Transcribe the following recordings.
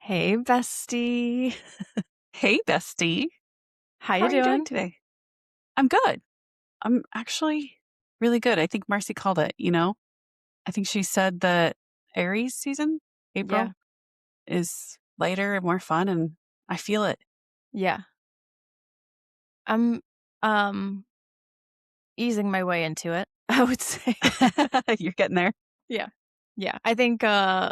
Hey, bestie. Hey, bestie. How How you are you doing doing? today? I'm good. I'm actually really good. I think Marcy called it. I think she said that Aries season, Yeah, April, is lighter and more fun, and I feel it. yeah. I'm um easing my way into it, I would say. You're getting there. Yeah. Yeah. I think I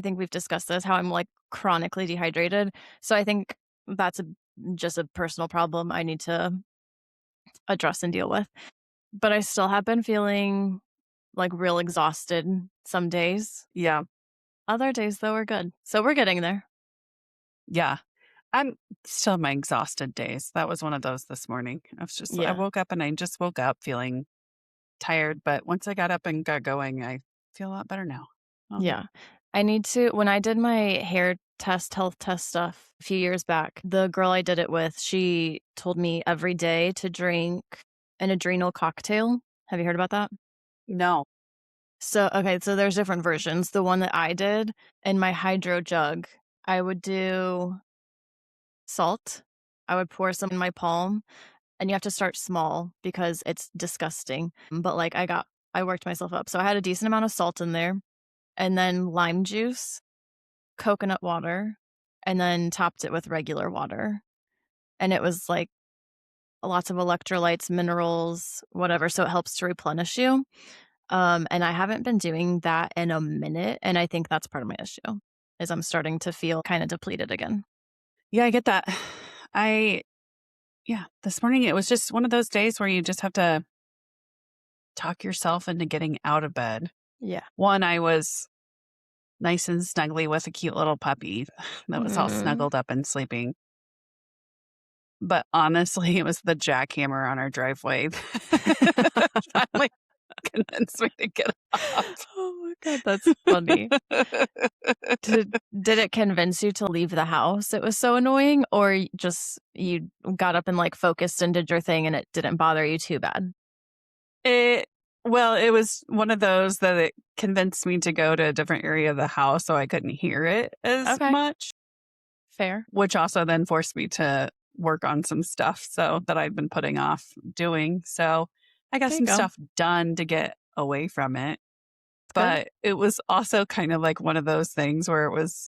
think we've discussed this how I'm like chronically dehydrated. So I think that's just a personal problem I need to address and deal with. But I still have been feeling like real exhausted some days. Yeah. Other days though are good. So we're getting there. Yeah. I'm still in my exhausted days. That was one of those this morning. I Yeah. woke up and I just woke up feeling tired. But once I got up and got going, I feel a lot better now. All good. Yeah. I need to when I did my hair test, health test stuff a few years back, the girl I did it with, she told me every day to drink an adrenal cocktail. Have you heard about that? No. So there's different versions. The one that I did in my hydro jug, I would do salt. I would pour some in my palm, and you have to start small because it's disgusting. But like I worked myself up. So I had a decent amount of salt in there and then lime juice, coconut water, and then topped it with regular water. And it was like lots of electrolytes, minerals, whatever. So it helps to replenish you. And I haven't been doing that in a minute. And I think that's part of my issue is I'm starting to feel kind of depleted again. Yeah, I get that. I Yeah, this morning it was just one of those days where you just have to talk yourself into getting out of bed. Yeah. One, I was nice and snuggly with a cute little puppy that was all Mm. snuggled up and sleeping. But honestly, it was the jackhammer on our driveway that finally convinced me to get up. Oh my God, that's funny. Did it convince you to leave the house? It was so annoying, or just you got up and like focused and did your thing and it didn't bother you too bad? It well, it was one of those that it convinced me to go to a different area of the house so I couldn't hear it as Okay, much. fair. Which also then forced me to work on some stuff that I'd been putting off doing. So I got There you some go. stuff done to get away from it. It's good. But it was also kind of like one of those things where it was,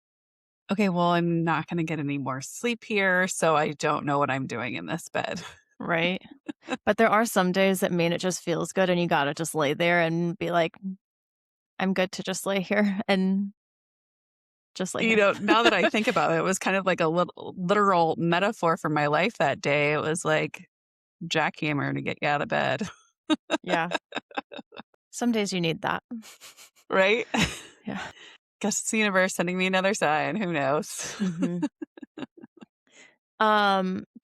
okay, well, I'm not going to get any more sleep here. So I don't know what I'm doing in this bed. Right. But there are some days that mean it just feels good and you gotta just lay there and be like, I'm good to just lay here and just lay here. Now that I think about it, it was kind of like a little literal metaphor for my life that day. It was like jackhammer to get you out of bed, Yeah. Some days you need that. right? Yeah. Guess it's the universe sending me another sign. Who knows? Mhm.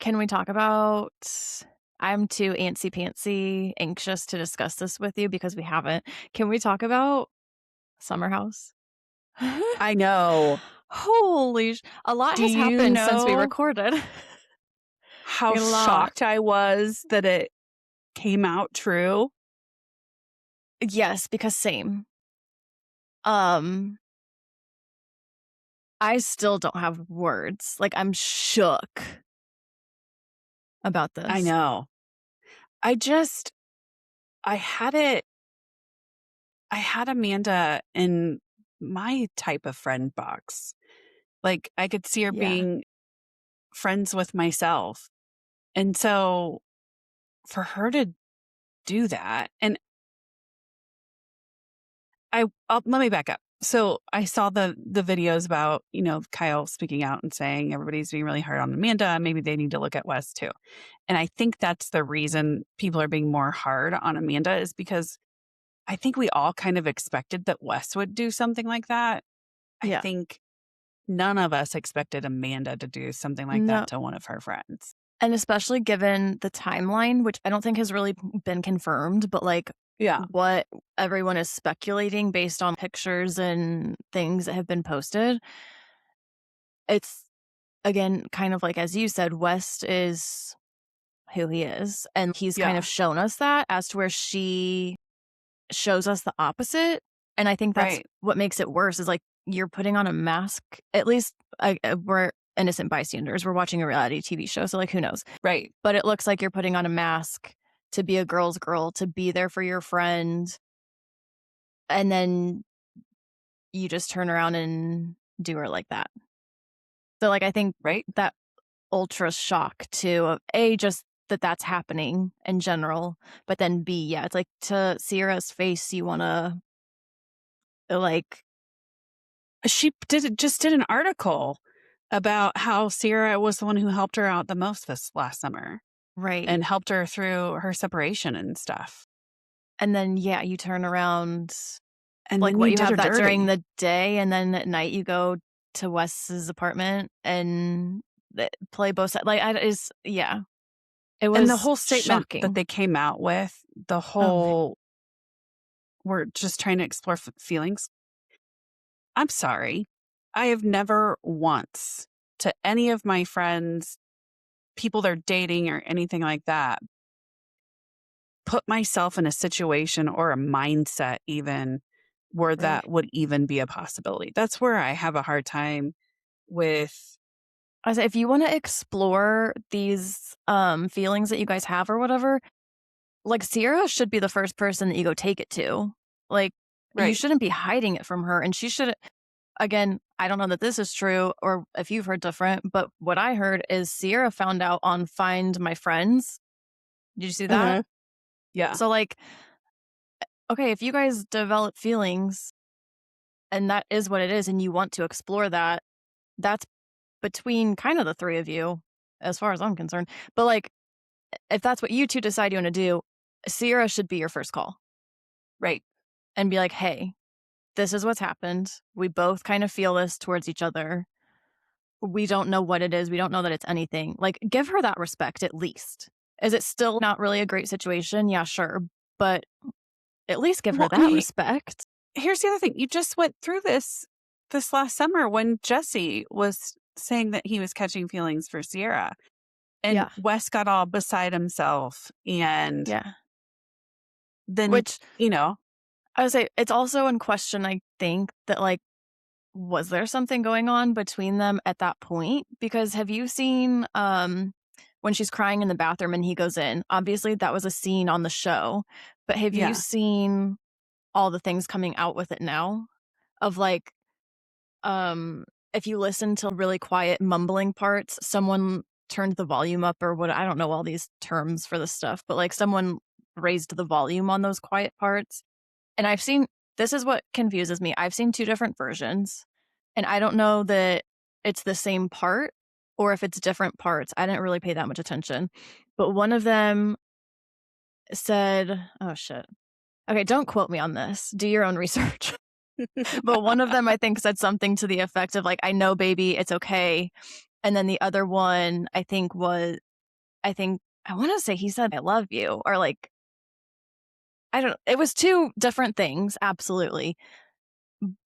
Can we talk about I'm too antsy pantsy anxious to discuss this with you because we haven't. Can we talk about Summer House? I know. A lot Do has you happened since we know recorded. how A lot. shocked I was that it came out true? Yes, because same. Um, I still don't have words. Like I'm shook about I this. know. I just I had it I had Amanda in my type of friend box. Like, I could see her Yeah. being friends with myself. And so for her to do that, and let me back up. So I saw the videos about, Kyle speaking out and saying everybody's being really hard on Amanda. Maybe they need to look at Wes too. And I think that's the reason people are being more hard on Amanda is because I think we all kind of expected that Wes would do something like that. I Yeah. think none of us expected Amanda to do something like No. that to one of her friends. And especially given the timeline, which I don't think has really been confirmed, but like Yeah. what everyone is speculating based on pictures and things that have been posted, it's again kind of like as you said, West is who he is. And he's kind of Yeah. shown us that as to where she shows us the opposite. And I think that's Right. what makes it worse is like you're putting on a mask. At least, we're innocent bystanders. We're watching a reality TV show, so, like, who knows? Right. But it looks like you're putting on a mask to be a girl's girl, to be there for your friend, and then you just turn around and do her like that. So, like, I think Right. that ultra shock too of A, just that that's happening in general, but then B, yeah, it's like to Sierra's face, you wanna, like Just did an article about how Sierra was the one who helped her out the most this last summer right. and helped her through her separation and stuff. And then, yeah, you turn around And like, then what, you you did have her that during dirty. the day, and then at night you go to Wes's apartment and play both sides. Like, I is yeah, it And the was whole statement that shocking. they came out with, the Oh, man. whole we're just trying to explore feelings. I'm sorry. I have never once to any of my friends, people they're dating or anything like that, put myself in a situation or a mindset even where Right. that would even be a possibility. That's where I have a hard time with. I say if you wanna explore these, feelings that you guys have or whatever, like, Sierra should be the first person that you go take it to. Like, you Right. shouldn't be hiding it from her, and she should again, I don't know that this is true or if you've heard different, but what I heard is Sierra found out on Find My Friends. Did you see that? Uh-huh. Yeah. So, like, okay, if you guys develop feelings and that is what it is and you want to explore that, that's between kind of the 3 of you, as far as I'm concerned. But, like, if that's what you 2 decide you wanna do, Sierra should be your first call Right. and be like, "Hey, this is what's happened. We both kind of feel this towards each other. We don't know what it is. We don't know that it's anything." Like, give her that respect at least. Is it still not really a great situation? Yeah, sure. But at least give her Well, that respect. here's the other thing. You just went through this last summer when Jesse was saying that he was catching feelings for Sierra. And Yeah. Wes got all beside himself. And Yeah. then, Which you know, I would say it's also in question, I think, that, like, was there something going on between them at that point? Because have you seen, when she's crying in the bathroom and he goes in? Obviously, that was a scene on the show, but have you yeah, seen all the things coming out with it now? Of, like, if you listen to really quiet mumbling parts, someone turned the volume up or what I don't know all these terms for this stuff, but, like, someone raised the volume on those quiet parts. And I've seen this is what confuses me. I've seen 2 different versions, and I don't know that it's the same part or if it's different parts. I didn't really pay that much attention. But one of them said oh, shit. Okay, don't quote me on this. Do your own research. But one of them, I think, said something to the effect of, like, "I know, baby, it's okay." And then the other one, I think I wanna say he said, "I love you," or, like, I don't it was 2 different things, absolutely.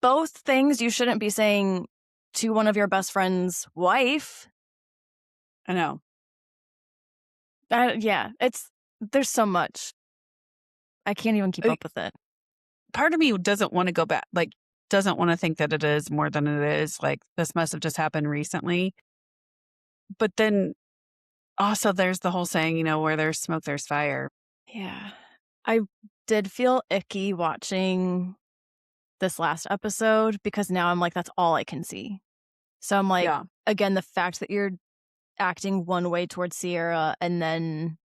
Both things you shouldn't be saying to one of your best friend's wife. I know. Yeah, it's there's so much. I can't even keep I up with it. Part of me doesn't wanna go back, like, doesn't wanna think that it is more than it is, like, this must have just happened recently. But then also there's the whole saying, where there's smoke, there's fire. Yeah. I did feel icky watching this last episode because now I'm like, that's all I can see. So I'm like, Yeah, again, the fact that you're acting one way towards Sierra and then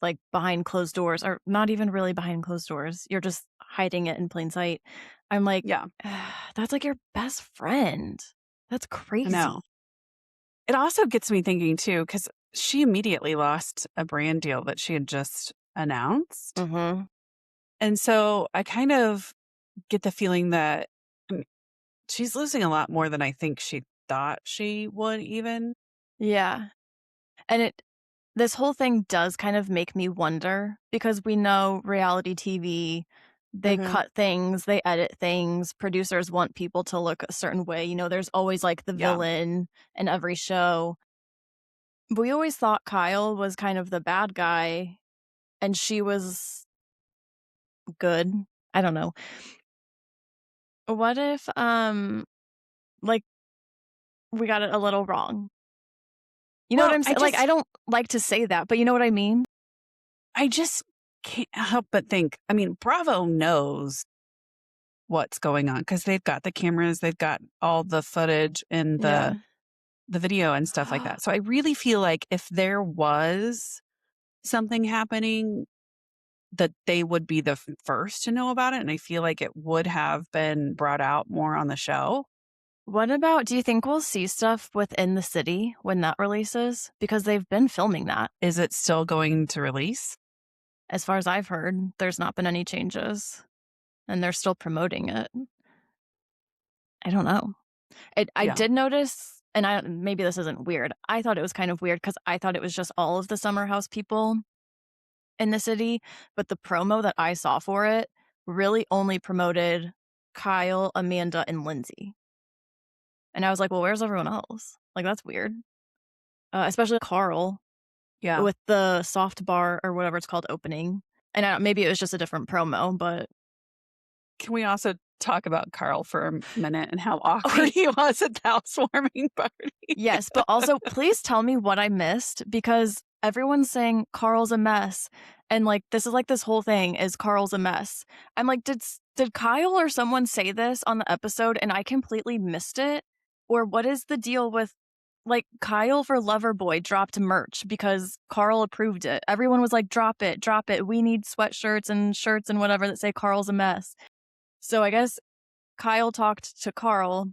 like behind closed doors, or not even really behind closed doors, you're just hiding it in plain sight. I'm like, yeah, that's like your best friend. That's I know. crazy. It also gets me thinking too, because she immediately lost a brand deal that she had just announced. Mhm. And so I kind of get the feeling that I mean, she's losing a lot more than I think she thought she would even. Yeah. And this whole thing does kind of make me wonder because we know reality TV, they Mhm. cut things, they edit things, producers want people to look a certain way. There's always like the Yeah, villain in every show. We always thought Kyle was kind of the bad guy and she was good. I don't know. What if, like, we got it a little wrong? You know what Well, I'm saying? Like, I don't like to say that, but you know what I mean? I just can't help but think, I mean, Bravo knows what's going on because they've got the cameras, they've got all the footage and the Yeah. video and stuff like that. So I really feel like if there was something happening, that they would be the first to know about it, and I feel like it would have been brought out more on the show. What about do you think we'll see stuff within the city when that releases? Because they've been filming that. Is it still going to release? As far as I've heard, there's not been any changes, and they're still promoting it. I don't know. I Yeah. did notice, and I maybe this isn't weird. I thought it was kind of weird because I thought it was just all of the summer house people in the city, but the promo that I saw for it really only promoted Kyle, Amanda, and Lindsay. And I was like, "Well, where's everyone else?" Like, that's weird. Especially Carl Yeah. with the soft bar or whatever it's called opening. And maybe it was just a different promo, but Can we also talk about Carl for a minute and how awkward okay, he was at the housewarming party? yes, but also please tell me what I missed because everyone's saying Carl's a mess. And like this is like this whole thing is Carl's a mess. I'm like, did Kyle or someone say this on the episode and I completely missed it? Or what is the deal with like Kyle for Loverboy dropped merch because Carl approved it. Everyone was like, drop it, drop it. We need sweatshirts and shirts and whatever that say Carl's a mess. So I guess Kyle talked to Carl.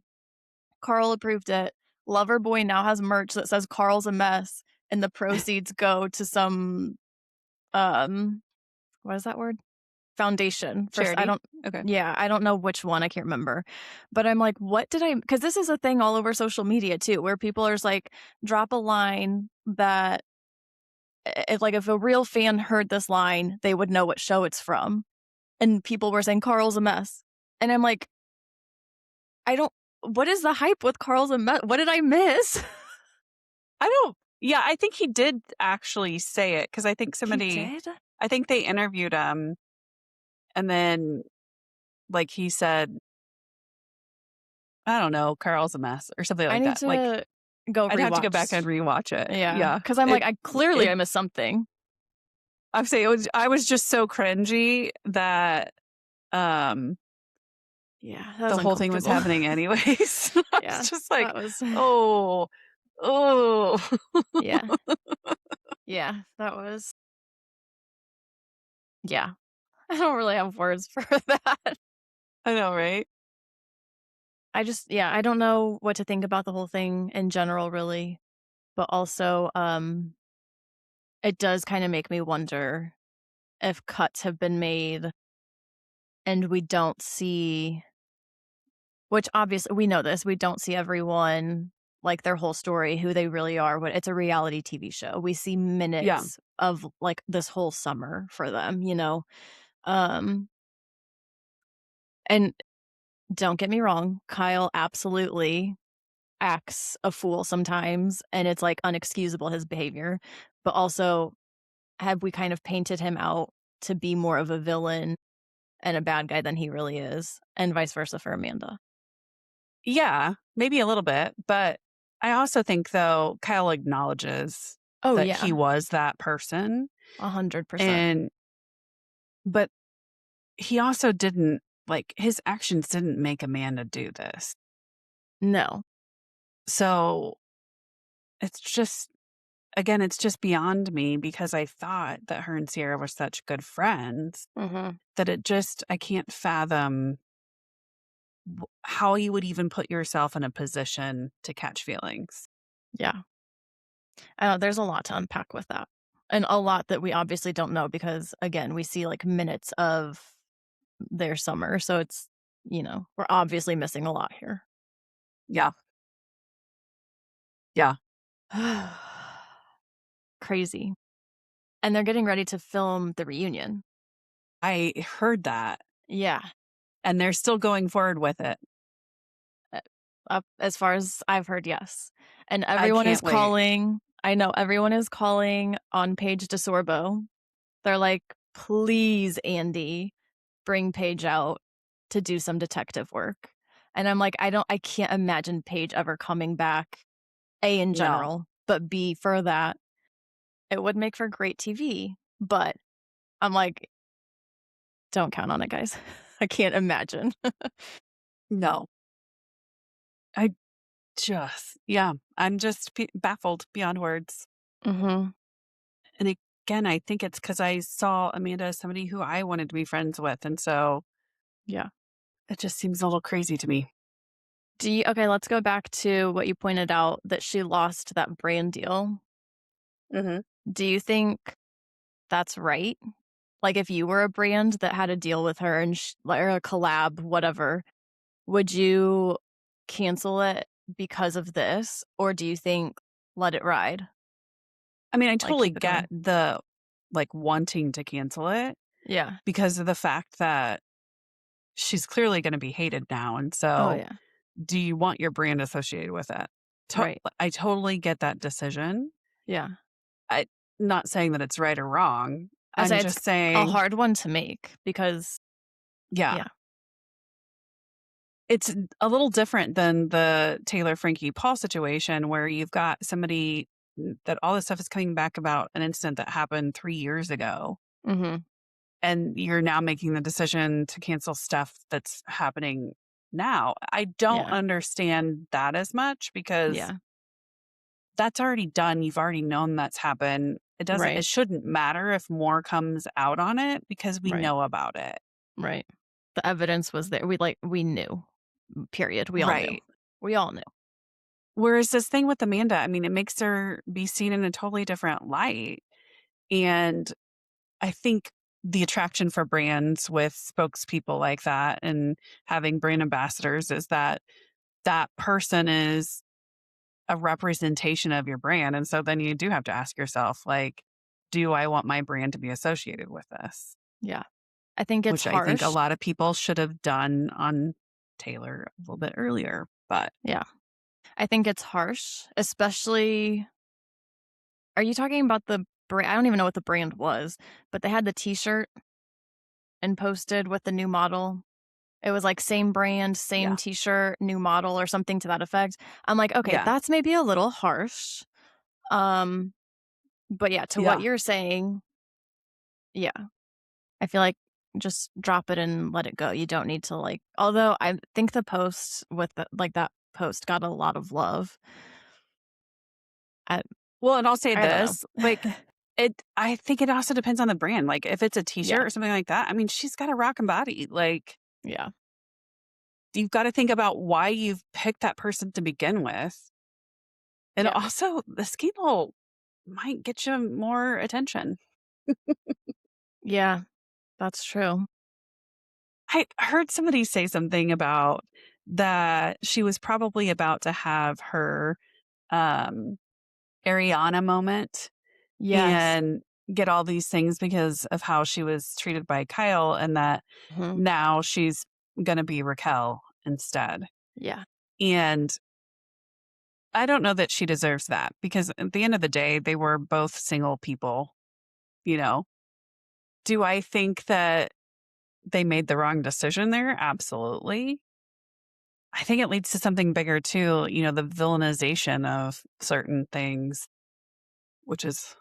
Carl approved it. Loverboy now has merch that says Carl's a mess, and the proceeds go to some um what is that word? Foundation. First, I Charity? don't Okay. yeah, I don't know which one, I can't remember. But I'm like, what did I because this is a thing all over social media too, where people are just like, drop a line that if like if a real fan heard this line, they would know what show it's from. And people were saying Carl's a mess. And I'm like, I don't what is the hype with Carl's a mess? What did I miss? I don't yeah, I think he did actually say it because He did? I think they interviewed him and then, like, he said, I don't know, Carl's a mess or something I like need that. Like, to go I'd have to go back and rewatch. rewatch it. Yeah, Yeah. because 'cause I'm like, I missed something. I'm saying I was just so cringy that, um, Yeah, that was the whole thing was uncomfortable. happening anyways. I Yeah, was just like, that was "Oh, oh." yeah, yeah, that was yeah. I don't really have words for that. I know, right? I just yeah, I don't know what to think about the whole thing in general really, but also, it does kinda make me wonder if cuts have been made and we don't see which obviously we know this, we don't see everyone, like, their whole story, who they really are, what it's a reality TV show. We see Yeah. minutes of, like, this whole summer for them, you know? Um, and don't get me wrong, Kyle absolutely acts a fool sometimes, and it's, like, unexcusable, his behavior, but also, have we kind of painted him out to be more of a villain and a bad guy than he really is, and vice versa for Amanda? Yeah, maybe a little bit, but I also think, though, Kyle acknowledges Oh, that he yeah, was that person, 100%. and but he also didn't like, his actions didn't make Amanda do this. No. So, it's just again, it's just beyond me because I thought that her and Sierra were such good friends Mhm. that it just I can't fathom how you would even put yourself in a position to catch feelings. Yeah. There's a lot to unpack with that, and a lot that we obviously don't know because, again, we see, like, minutes of their summer, so it's we're obviously missing a lot here. Yeah. Yeah. Crazy. And they're getting ready to film the reunion. I heard that, Yeah. and they're still going forward with it. Uh, Up as far as I've heard, yes. And I everyone is can't wait. calling I know everyone is calling on Paige DeSorbo. They're like, "Please, Andy, bring Paige out." to do some detective work. And I'm like, I can't imagine Paige ever coming back, A, in No, general, but B, for that. It would make for great TV, but I'm like, don't count on it, guys. I can't imagine. no. I yeah, I'm just baffled beyond words. Mhm. And again, I think it's because I saw Amanda as somebody who I wanted to be friends with. And so Yeah. it just seems a little crazy to me. Okay, let's go back to what you pointed out that she lost that brand deal. Hmm. Do you think that's right? Like, if you were a brand that had a deal with her and or a collab, whatever, would you cancel it because of this? Or do you think let it ride? I mean, I Like, totally keep it get going? the like wanting to cancel it Yeah. because of the fact that she's clearly going to be hated now. And Oh, so, yeah. do you want your brand associated with it? Right. I totally get that decision. Yeah. I not saying that it's right or wrong. I I'm say it's just a saying, hard one to make because yeah, yeah. it's a little different than the Taylor Frankie Paul situation where you've got somebody that all this stuff is coming back about an incident that happened 3 years ago. Mhm. And you're now making the decision to cancel stuff that's happening now. I don't Yeah. understand that as much because Yeah. that's already done. You've already known that's happened. It Right. shouldn't matter if more comes out on it because we Right. know about it. Right. The evidence was there. We knew. Period. We all knew. Right. We all knew. Whereas this thing with Amanda, I mean, it makes her be seen in a totally different light. And I think the attraction for brands with spokespeople like that and having brand ambassadors is that that person is a representation of your brand. And so then you do have to ask yourself, like, do I want my brand to be associated with this? Yeah. I think it's Which I think a harsh. lot of people should have done on Taylor a little bit earlier. But Yeah. I think it's harsh, especially are you talking about the brand? I don't even know what the brand was, but they had the T-shirt and posted with the new model. It was like same brand, same yeah, T-shirt, new model or something to that effect. I'm like, "Okay, yeah, that's maybe a little harsh." Um, but yeah, to what yeah. you're saying, yeah, I feel like just drop it and let it go. You don't need to like although I think the post with that post got a lot of love. I Well, and I'll say I don't know. this, like, I think it also depends on the brand. Like, if it's a Yeah, t-shirt or something like that, I mean, she's got a rockin' body. Like, yeah, you've got to think about why you've picked that person to begin with. And yeah, also, the scandal might get you more attention. yeah, that's true. I heard somebody say something about that she was probably about to have her um, Ariana moment Yes. and get all these things because of how she was treated by Kyle, and that Mhm. now she's going to be Raquel instead. Yeah, And I don't know that she deserves that because at the end of the day, they were both single people, you know. Do I think that they made the wrong decision there? Absolutely. I think it leads to something bigger too, the villainization of certain things, which is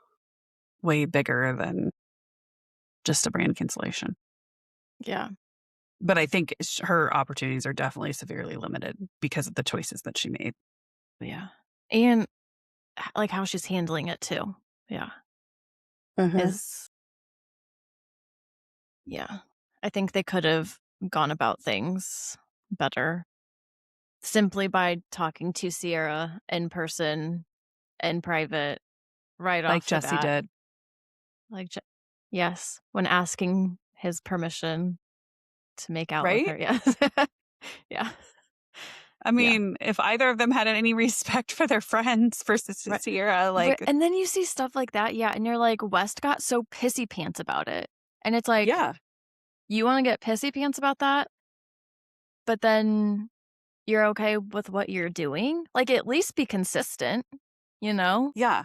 way bigger than just a brand cancellation. yeah, But I think her opportunities are definitely severely limited because of the choices that she made. yeah, and, like, how she's handling it too. Yeah, Mhm. is yeah. I think they could've gone about things better simply by talking to Sierra in person, in private, right Like off the Jesse bat. did, Like, j yes, when asking his permission to make out with right? her, yes. Yeah, I yeah, mean, if either of them had any respect for their friends versus right. Sierra, But like, and then you see stuff like that, yeah, and you're like, West got so pissy pants about it, and it's like, yeah, you wanna get pissy pants about that, but then you're okay with what you're doing? Like, at least be consistent, you know? yeah.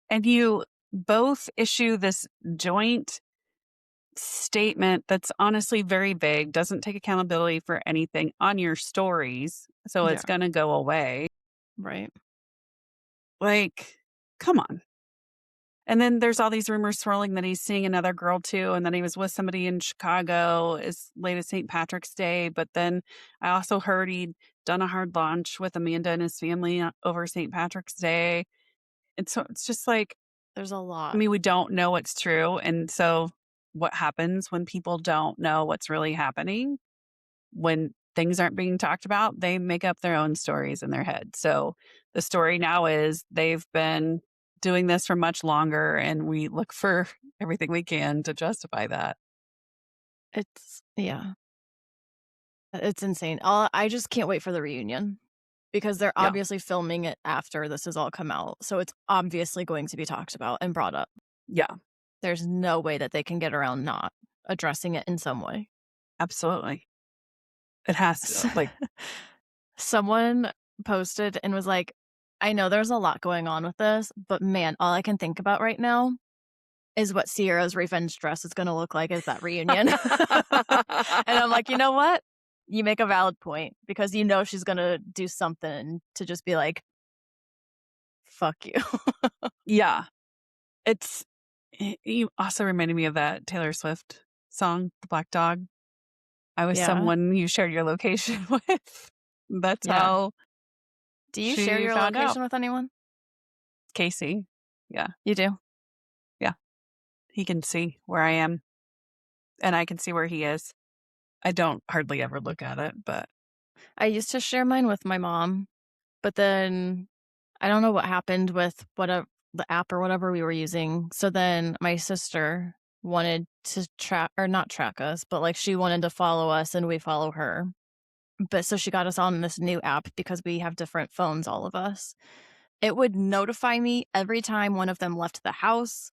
And you both issue this joint statement that's honestly very vague, doesn't take accountability for anything on your stories, so it's Yeah, gonna go away. right. Like, come on. And then there's all these rumors swirling that he's seeing another girl too, and that he was with somebody in Chicago as late as St. Patrick's Day. But then I also heard he'd done a hard launch with Amanda and his family over St. Patrick's Day. And so it's just like, There's a I lot. mean, we don't know what's true. And so what happens when people don't know what's really happening? When things aren't being talked about, they make up their own stories in their head. So the story now is they've been doing this for much longer, and we look for everything we can to justify that. Yeah, it's insane. I just can't wait for the reunion because they're Yeah. obviously filming it after this has all come out, so it's obviously going to be talked about and brought up. Yeah. There's no way that they can get around not addressing it in some way. Absolutely. It has to. S Like, Someone posted and was like, "I know there's a lot going on with this, but man, all I can think about right now is what Sierra's revenge dress is gonna look like at that reunion." And I'm like, "You know what? You make a valid point because you know she's gonna do something to just be like, 'Fuck you.'" yeah. It's you also reminded me of that Taylor Swift song, The Black Dog. I was Yeah, someone you shared your location with. That's yeah. how Do you share she your found out. location with anyone? Casey. Yeah. You do? Yeah. He can see where I am, and I can see where he is. I don't hardly ever look at it, but I used to share mine with my mom, but then I don't know what happened with the app or whatever we were using. So then my sister wanted to track or not track us, but like she wanted to follow us and we follow her. But so she got us on this new app because we have different phones, all of us. It would notify me every time one of them left the house.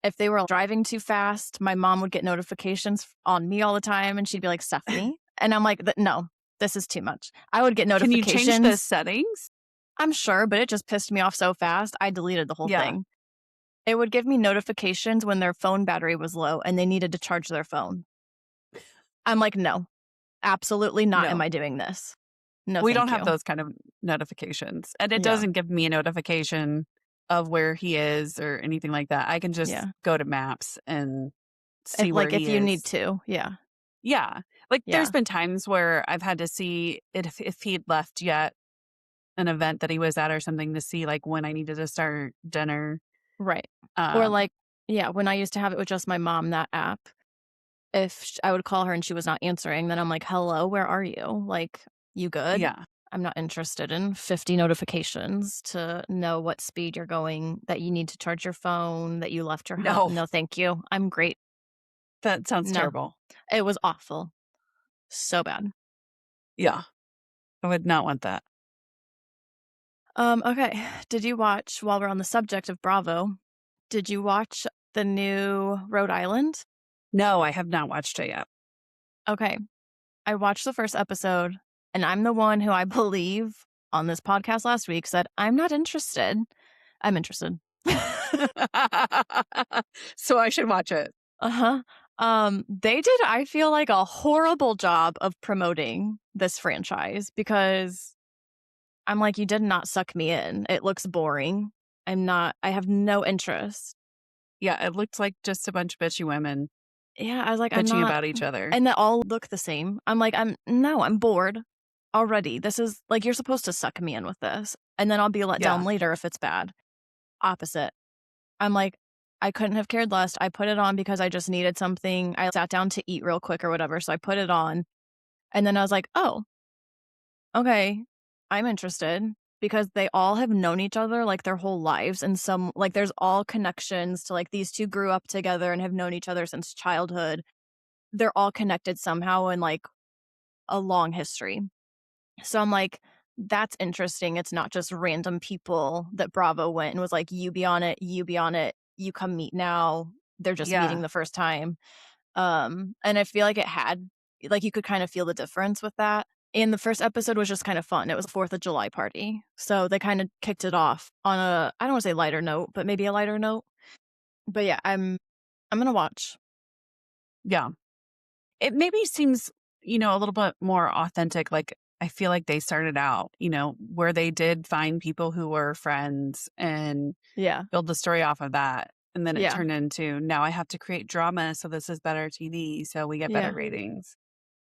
If they were driving too fast, my mom would get notifications on me all the time and she'd be like, "Stephanie." And I'm like, No, this is too much." I would get can you change the notifications. settings? I'm sure, but it just pissed me off so fast, I deleted the whole Yeah. thing. It would give me notifications when their phone battery was low and they needed to charge their phone. I'm like, "No, absolutely not am No. I doing this. No, We don't thank have you." those kind of notifications, and it Yeah, doesn't give me a notification of where he is or anything like that. I can just yeah. go to maps and If see where like, if he you need is. to, yeah, Yeah. Like, there's yeah, been times where I've had to see if he'd left yet, an event that he was at or something, to see, like, when I needed to start dinner. right. Or Um, like yeah, when I used to have it with just my mom, that app, if sh I would call her and she was not answering, then I'm like, "Hello, where are you? Like, you good?" yeah. I'm not interested in 50 notifications to know what speed you're going, that you need to charge your phone, that you left your house. No, No, thank you. I'm great. that sounds No. terrible. It was awful. So bad. Yeah. I would not want that. Okay. Did you watch, while we're on the subject of Bravo, did you watch the new Rhode Island? No, I have not watched it yet. Okay. I watched the first episode, and I'm the one who I believe on this podcast last week said, "I'm not interested." I'm interested. So I should watch it. Uh-huh. They did, I feel like, a horrible job of promoting this franchise because I'm like, "You did not suck me in. It looks boring. I have no interest." Yeah, it looked like just a bunch of bitchy women Yeah, I was like, "I'm bitching not." about each other. And they all look the same. I'm like, No, I'm bored already. This is like, you're supposed to suck me in with this, and then I'll be let down Yeah. later if it's bad. Opposite. I'm like, I couldn't have cared less. I put it on because I just needed something. I sat down to eat real quick or whatever, so I put it on, and then I was like, "Oh, okay, I'm interested," because they all have known each other, like, their whole lives, and some like, there's all connections to, like, these 2 grew up together and have known each other since childhood. They're all connected somehow in, like, a long history. So I'm like, "That's interesting. It's not just random people that Bravo went and was like, 'You be on it, you be on it, you come meet now.'" They're just meeting Yeah. the first time. And I feel like it had like, you could kind of feel the difference with that. And the first episode was just kind of fun. It was a 4th of July party. So they kinda kicked it off on a, I don't wanna say lighter note, but maybe a lighter note. But yeah, I'm gonna watch. Yeah. It maybe seems, a little bit more authentic. Like, I feel like they started out, where they did find people who were friends and Yeah. build the story off of that. And then it Yeah. turned into now I have to create drama. So this is better TV. So we get better Yeah. ratings.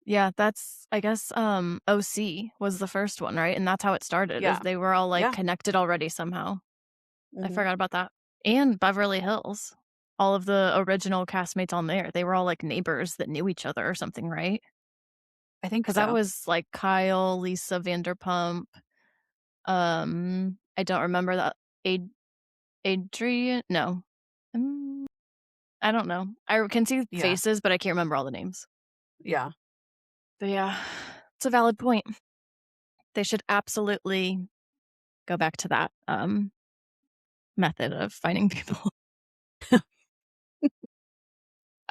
Yeah, that's I guess, OC was the first one, right? And that's how it started, is Yeah. they were all, like, Yeah. connected already somehow. I Hmm. forgot about that. And Beverly Hills. All of the original castmates on there, they were all, like, neighbors that knew each other or something, right? I think Because that so. was, like, Kyle, Lisa Vanderpump, I don't remember that Ad Adrian no. Mm, I don't know. I can see Yeah. faces, but I can't remember all the names. Yeah. But yeah, it's a valid point. They should absolutely go back to that, method of finding people.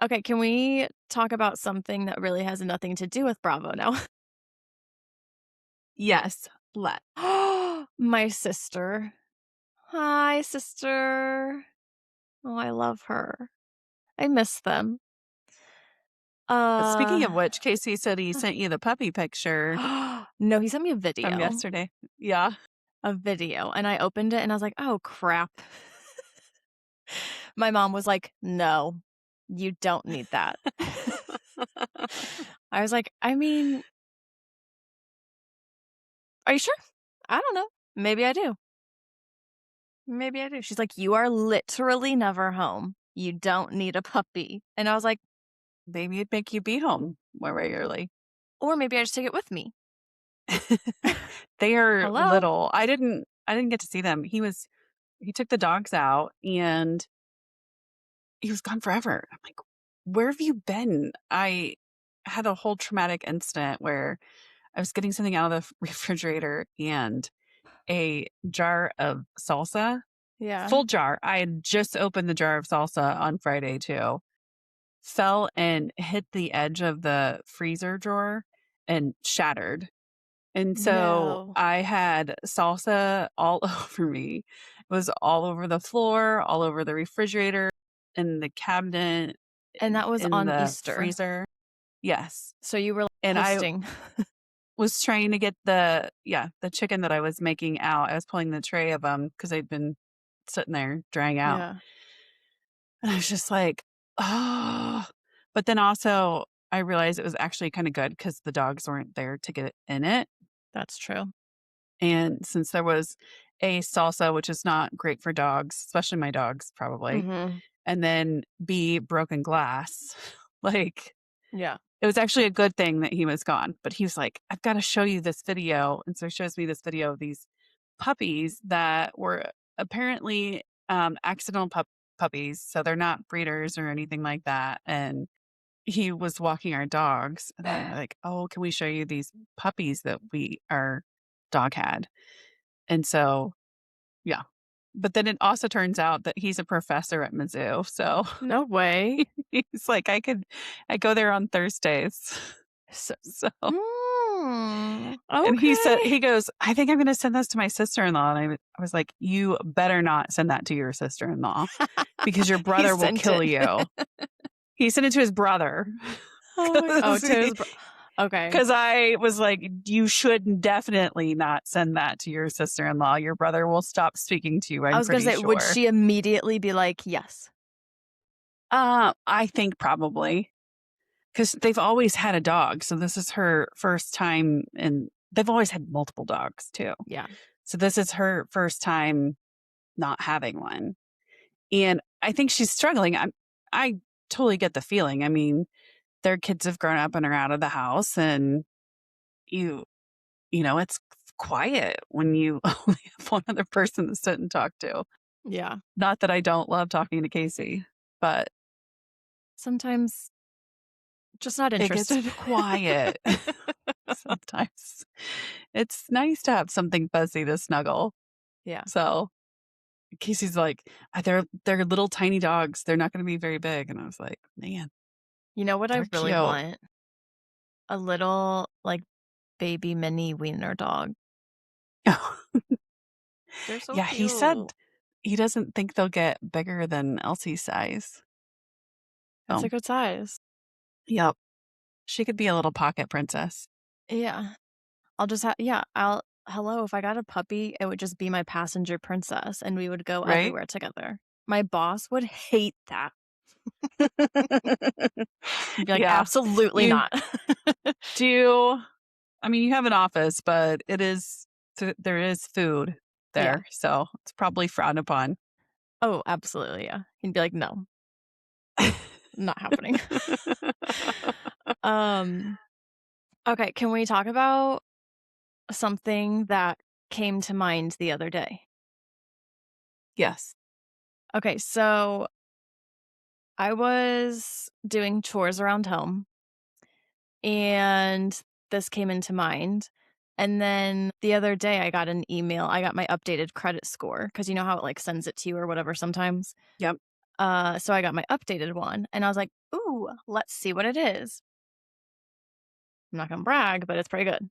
Okay, can we talk about something that really has nothing to do with Bravo now? Yes. Let. My sister. Hi, sister. Oh, I love her. I miss them. Speaking Uh, of which, Casey said he sent you the puppy picture no, he sent me from yesterday. Yeah. a video, and I opened it and I was like, "Oh, crap." My mom was like, "No, you don't need that." I was like, "I mean, are you sure? I don't know. Maybe I do. Maybe I do." She's like, "You are literally never home. You don't need a puppy." And I was like, Maybe it'd make you be home more regularly. "Or maybe I just take it with me." They are Hello? little. I didn't get to see them. He took the dogs out and he was gone forever. I'm like, "Where have you been?" I had a whole traumatic incident where I was getting something out of the refrigerator and a jar of salsa, Yeah. full jar. I had just opened the jar of salsa on Friday too. Fell and hit the edge of the freezer drawer and shattered. And so No. I had salsa all over me. It was all over the floor, all over the refrigerator, in the cabinet, And that was in on the Easter. freezer. Yes. So you were, like, And I hosting. was trying to get the chicken that I was making out. I was pulling the tray of them because 'cause they'd been sitting there drying out. Yeah, And I was just like, "Oh." But then also I realized it was actually kinda good because the dogs weren't there to get in it. that's true. And since there was A, salsa, which is not great for dogs, especially my dogs probably, Mhm. and then B, broken glass, like, Yeah, it was actually a good thing that he was gone, but he was like, "I've gotta show you this video." And so he shows me this video of these puppies that were apparently, accidental puppies, so they're not breeders or anything like that, and he was walking our dogs, and they're like, "Oh, can we show you these puppies that our dog had?" And so, yeah. But then it also turns out that he's a professor at Mizzou, so no way. he's like, I go there on Thursdays." So So and okay. he goes, "I think I'm gonna send this to my sister-in-law," and I was like, "You better not send that to your sister-in-law because your He brother will sent kill it. you." He sent it to his brother Oh, 'cause to his okay. 'cause I was like, "You should definitely not send that to your sister-in-law. Your brother will stop speaking to you, I I'm was gonna pretty say, would sure." she immediately be like, "Yes"? I think probably because 'cause they've always had a dog, so this is her first time, and they've always had multiple dogs too. Yeah, So this is her first time not having one, and I think she's struggling. I totally get the feeling. I mean, their kids have grown up and are out of the house, and you it's quiet when you only have one other person to sit and talk to. yeah. Not that I don't love talking to Casey, but Sometimes just not it gets interested. quiet sometimes. It's nice to have something fuzzy to snuggle. Yeah. So Casey's like, they're little tiny dogs. They're not going to be very big." And I was like, "Man, You know what I they're really cute." want? A little, like, baby mini wiener dog. They're so Yeah, he said cute. he doesn't think they'll get bigger than Elsie's size. That's So a good size. Yep. She could be a little pocket princess, Yeah. I'll just have yeah, I'll hello, if I got a puppy, it would just be my passenger princess, and we would go right? everywhere together. My boss would hate that. He'd be like, Yeah. "Absolutely You not." do I mean, you have an office, but there is food Yeah. there, so it's probably frowned upon. Oh, absolutely, yeah. He'd be like, "No, not happening." Um, okay, can we talk about something that came to mind the other day? Yes. Okay, so I was doing chores around home and this came into mind. And then the other day I got an email. I got my updated credit score because you know how it like sends it to you or whatever sometimes. Yep. So I got my updated one and I was like, ooh, let's see what it is. I'm not gonna brag, but it's pretty good.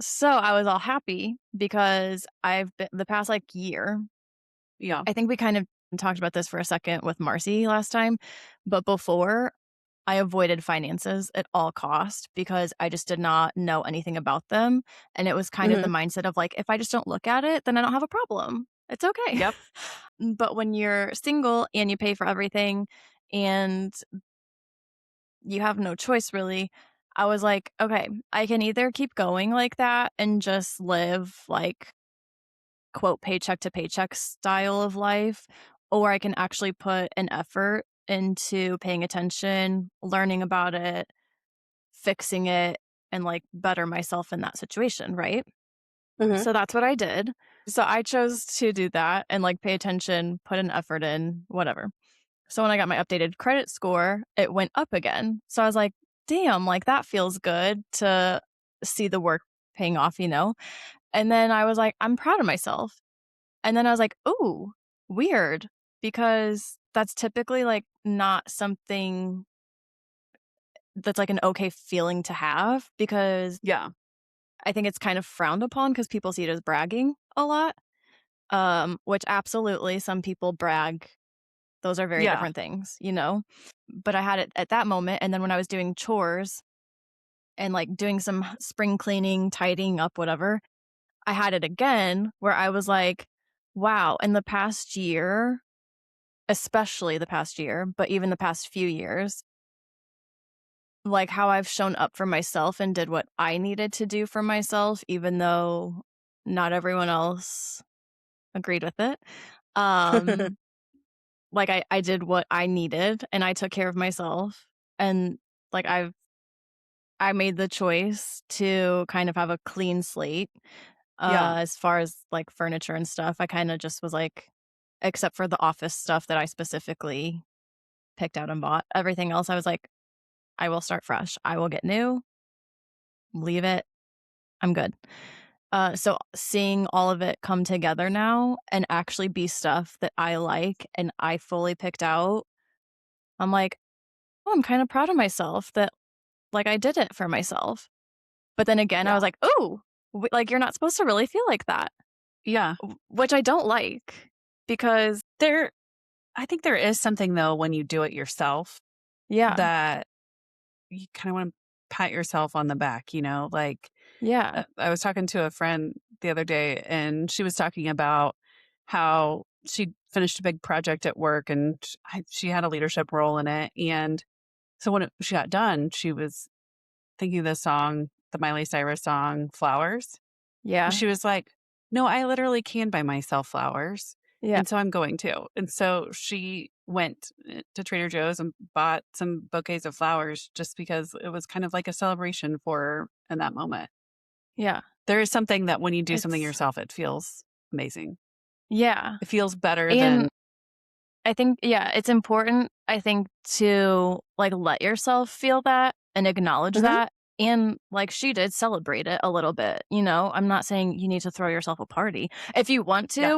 So I was all happy because I've been the past like year, Yeah. I think we kind of talked about this for a second with Marcy last time, but before I avoided finances at all cost because I just did not know anything about them, and it was kind of the Mhm. mindset of like, if I just don't look at it, then I don't have a problem. It's okay. Yep. But when you're single and you pay for everything and you have no choice really, I was like, okay, I can either keep going like that and just live like quote paycheck to paycheck style of life, or I can actually put an effort into paying attention, learning about it, fixing it, and like better myself in that situation, right? Mhm. So that's what I did. So I chose to do that and like pay attention, put an effort in, whatever. So when I got my updated credit score, it went up again. So I was like, damn, like that feels good to see the work paying off, you know? And then I was like, I'm proud of myself. And then I was like, "Ooh, weird," because that's typically, like, not something that's, like, an okay feeling to have because Yeah. I think it's kind of frowned upon because people see it as bragging a lot, which absolutely some people brag. Those are very Yeah. different things, you know? But I had it at that moment, and then when I was doing chores and, like, doing some spring cleaning, tidying up, whatever, I had it again where I was like, "Wow, in the past year, especially the past year, but even the past few years, like how I've shown up for myself and did what I needed to do for myself, even though not everyone else agreed with it. Um, like I did what I needed and I took care of myself. And like I made the choice to kind of have a clean slate Yeah. as far as like furniture and stuff. I kind of just was like, except for the office stuff that I specifically picked out and bought. Everything else I was like, I will start fresh. I will get new, leave it. I'm good. So seeing all of it come together now and actually be stuff that I like and I fully picked out, I'm like, oh, I'm kind of proud of myself that like I did it for myself. But then again, I was Yeah. like, oh, like you're not supposed to really feel like that, Yeah. which I don't like because There I think there is something though when you do it yourself yeah, that you kind of want to pat yourself on the back, like yeah, I was talking to a friend the other day and she was talking about how she finished a big project at work and she had a leadership role in it. And so when she got done, she was thinking of the song, the Miley Cyrus song, Flowers. And yeah, she was like, no, I literally can buy myself flowers. yeah, And so I'm going to. And so she went to Trader Joe's and bought some bouquets of flowers just because it was kind of like a celebration for her in that moment. yeah. There is something that when you do something It's, yourself, it feels amazing. yeah. It feels better than And I think yeah, it's important, I think, to, like, let yourself feel that and acknowledge Mhm. that, and, like, she did celebrate it a little bit, you know? I'm not saying you need to throw yourself a party. If you want Yeah.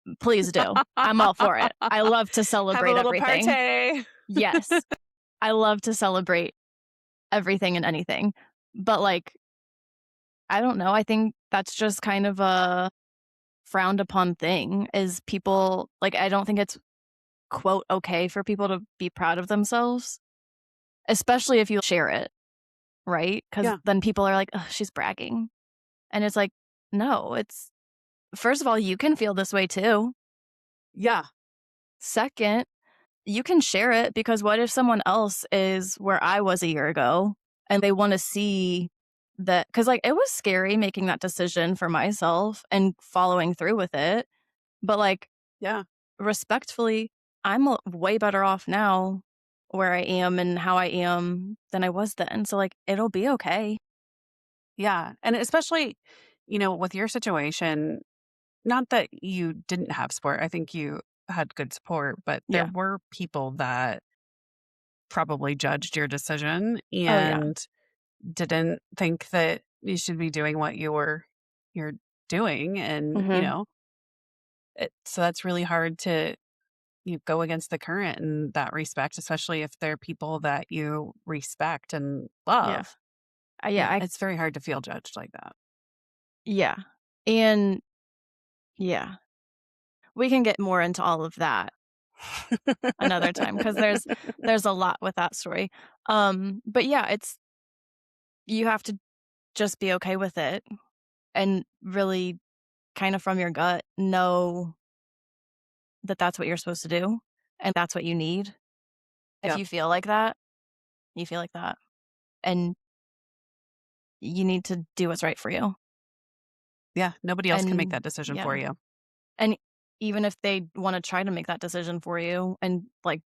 to, please do. I'm all for it. I love to Have a celebrate little everything. party. Yes. I love to celebrate everything and anything. But, like, I don't know, I think that's just kind of a frowned upon thing is people like, I don't think it's, quote, "okay" for people to be proud of themselves. especially if you share it, right? Because Yeah. then people are like, "Ugh, she's bragging." And it's like, no, it's first of all, you can feel this way too. Yeah. Second, you can share it because what if someone else is where I was a year ago and they wanna see that? Because like, it was scary making that decision for myself and following through with it, but, like, Yeah. respectfully, I'm way better off now where I am and how I am than I was then, so, like, it'll be okay. Yeah. And especially, with your situation, not that you didn't have support. I think you had good support, but there Yeah. were people that probably judged your decision Oh, yeah. and didn't think that you should be doing what you're doing. And, Mhm. so that's really hard to you go against the current in that respect, especially if they're people that you respect and Yeah. love. Yeah, Yeah, I it's very hard to feel judged like that. yeah. And yeah, we can get more into all of that another time because there's a lot with that story. But yeah, it's you have to just be okay with it and really kind of from your gut know that that's what you're supposed to do and that's what you need. If Yep. you feel like that, you feel like that, and you need to do what's right for you. Yeah, nobody else can make And that decision for yeah, you. and even if they want to try to make that decision for you and like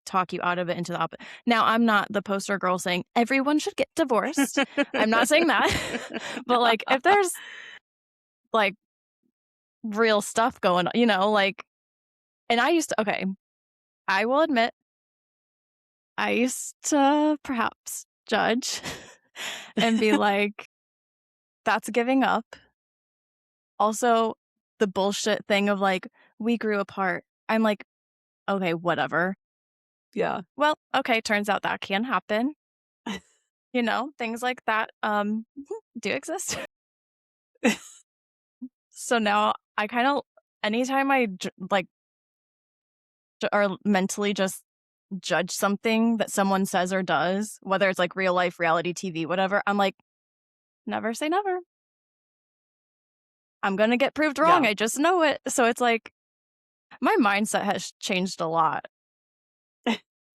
talk you out of it into the now, I'm not the poster girl saying everyone should get divorced. I'm not saying that. But like if there's like real stuff going on, like and I used to okay, I will admit I used to perhaps judge and be like, that's giving up. Also, the bullshit thing of like, we grew apart. I'm like, okay, whatever. Yeah. Well, okay, turns out that can happen. Things like that do exist. So now I kind of anytime like or mentally just judge something that someone says or does, whether it's like real life, reality TV, whatever, I'm like, never say never. I'm gonna get proved wrong. Yeah. I just know it. So it's like my mindset has changed a lot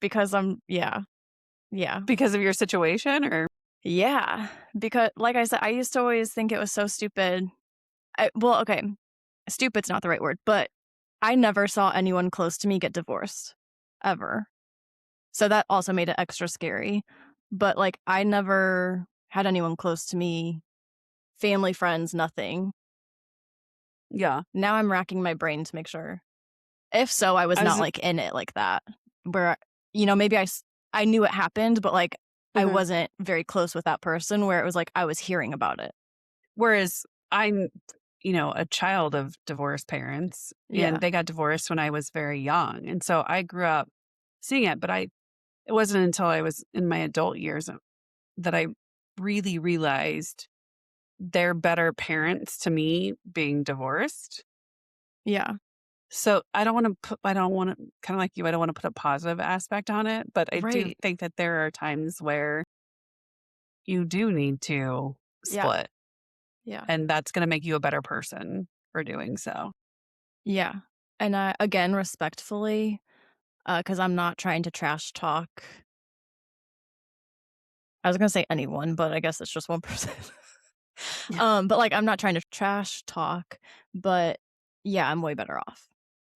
because yeah, yeah, Because of your situation or yeah. Because like I said, I used to always think it was so stupid. Well, okay, stupid's not the right word, but I never saw anyone close to me get divorced ever. So that also made it extra scary. But like I never had anyone close to me, family, friends, nothing. yeah. Now I'm racking my brain to make sure. If so, I was I not was like in it like that. Where maybe I knew it happened, but like I uh wasn't very close with that person where it was like I was hearing about it. whereas I'm, a child of divorced parents and Yeah. they got divorced when I was very young. And so I grew up seeing it, but it wasn't until I was in my adult years that I really realized they're better parents to me being divorced. Yeah. So I don't want to kind of like you, I don't want to put a positive aspect on it, but I do Right. think that there are times where you do need to Yeah. split Yeah. and that's going to make you a better person for doing so. Yeah. And I again respectfully, because I'm not trying to trash talk. I was gonna say anyone, but I guess it's just one person. Yeah. But like I'm not trying to trash talk, but yeah, I'm way better off.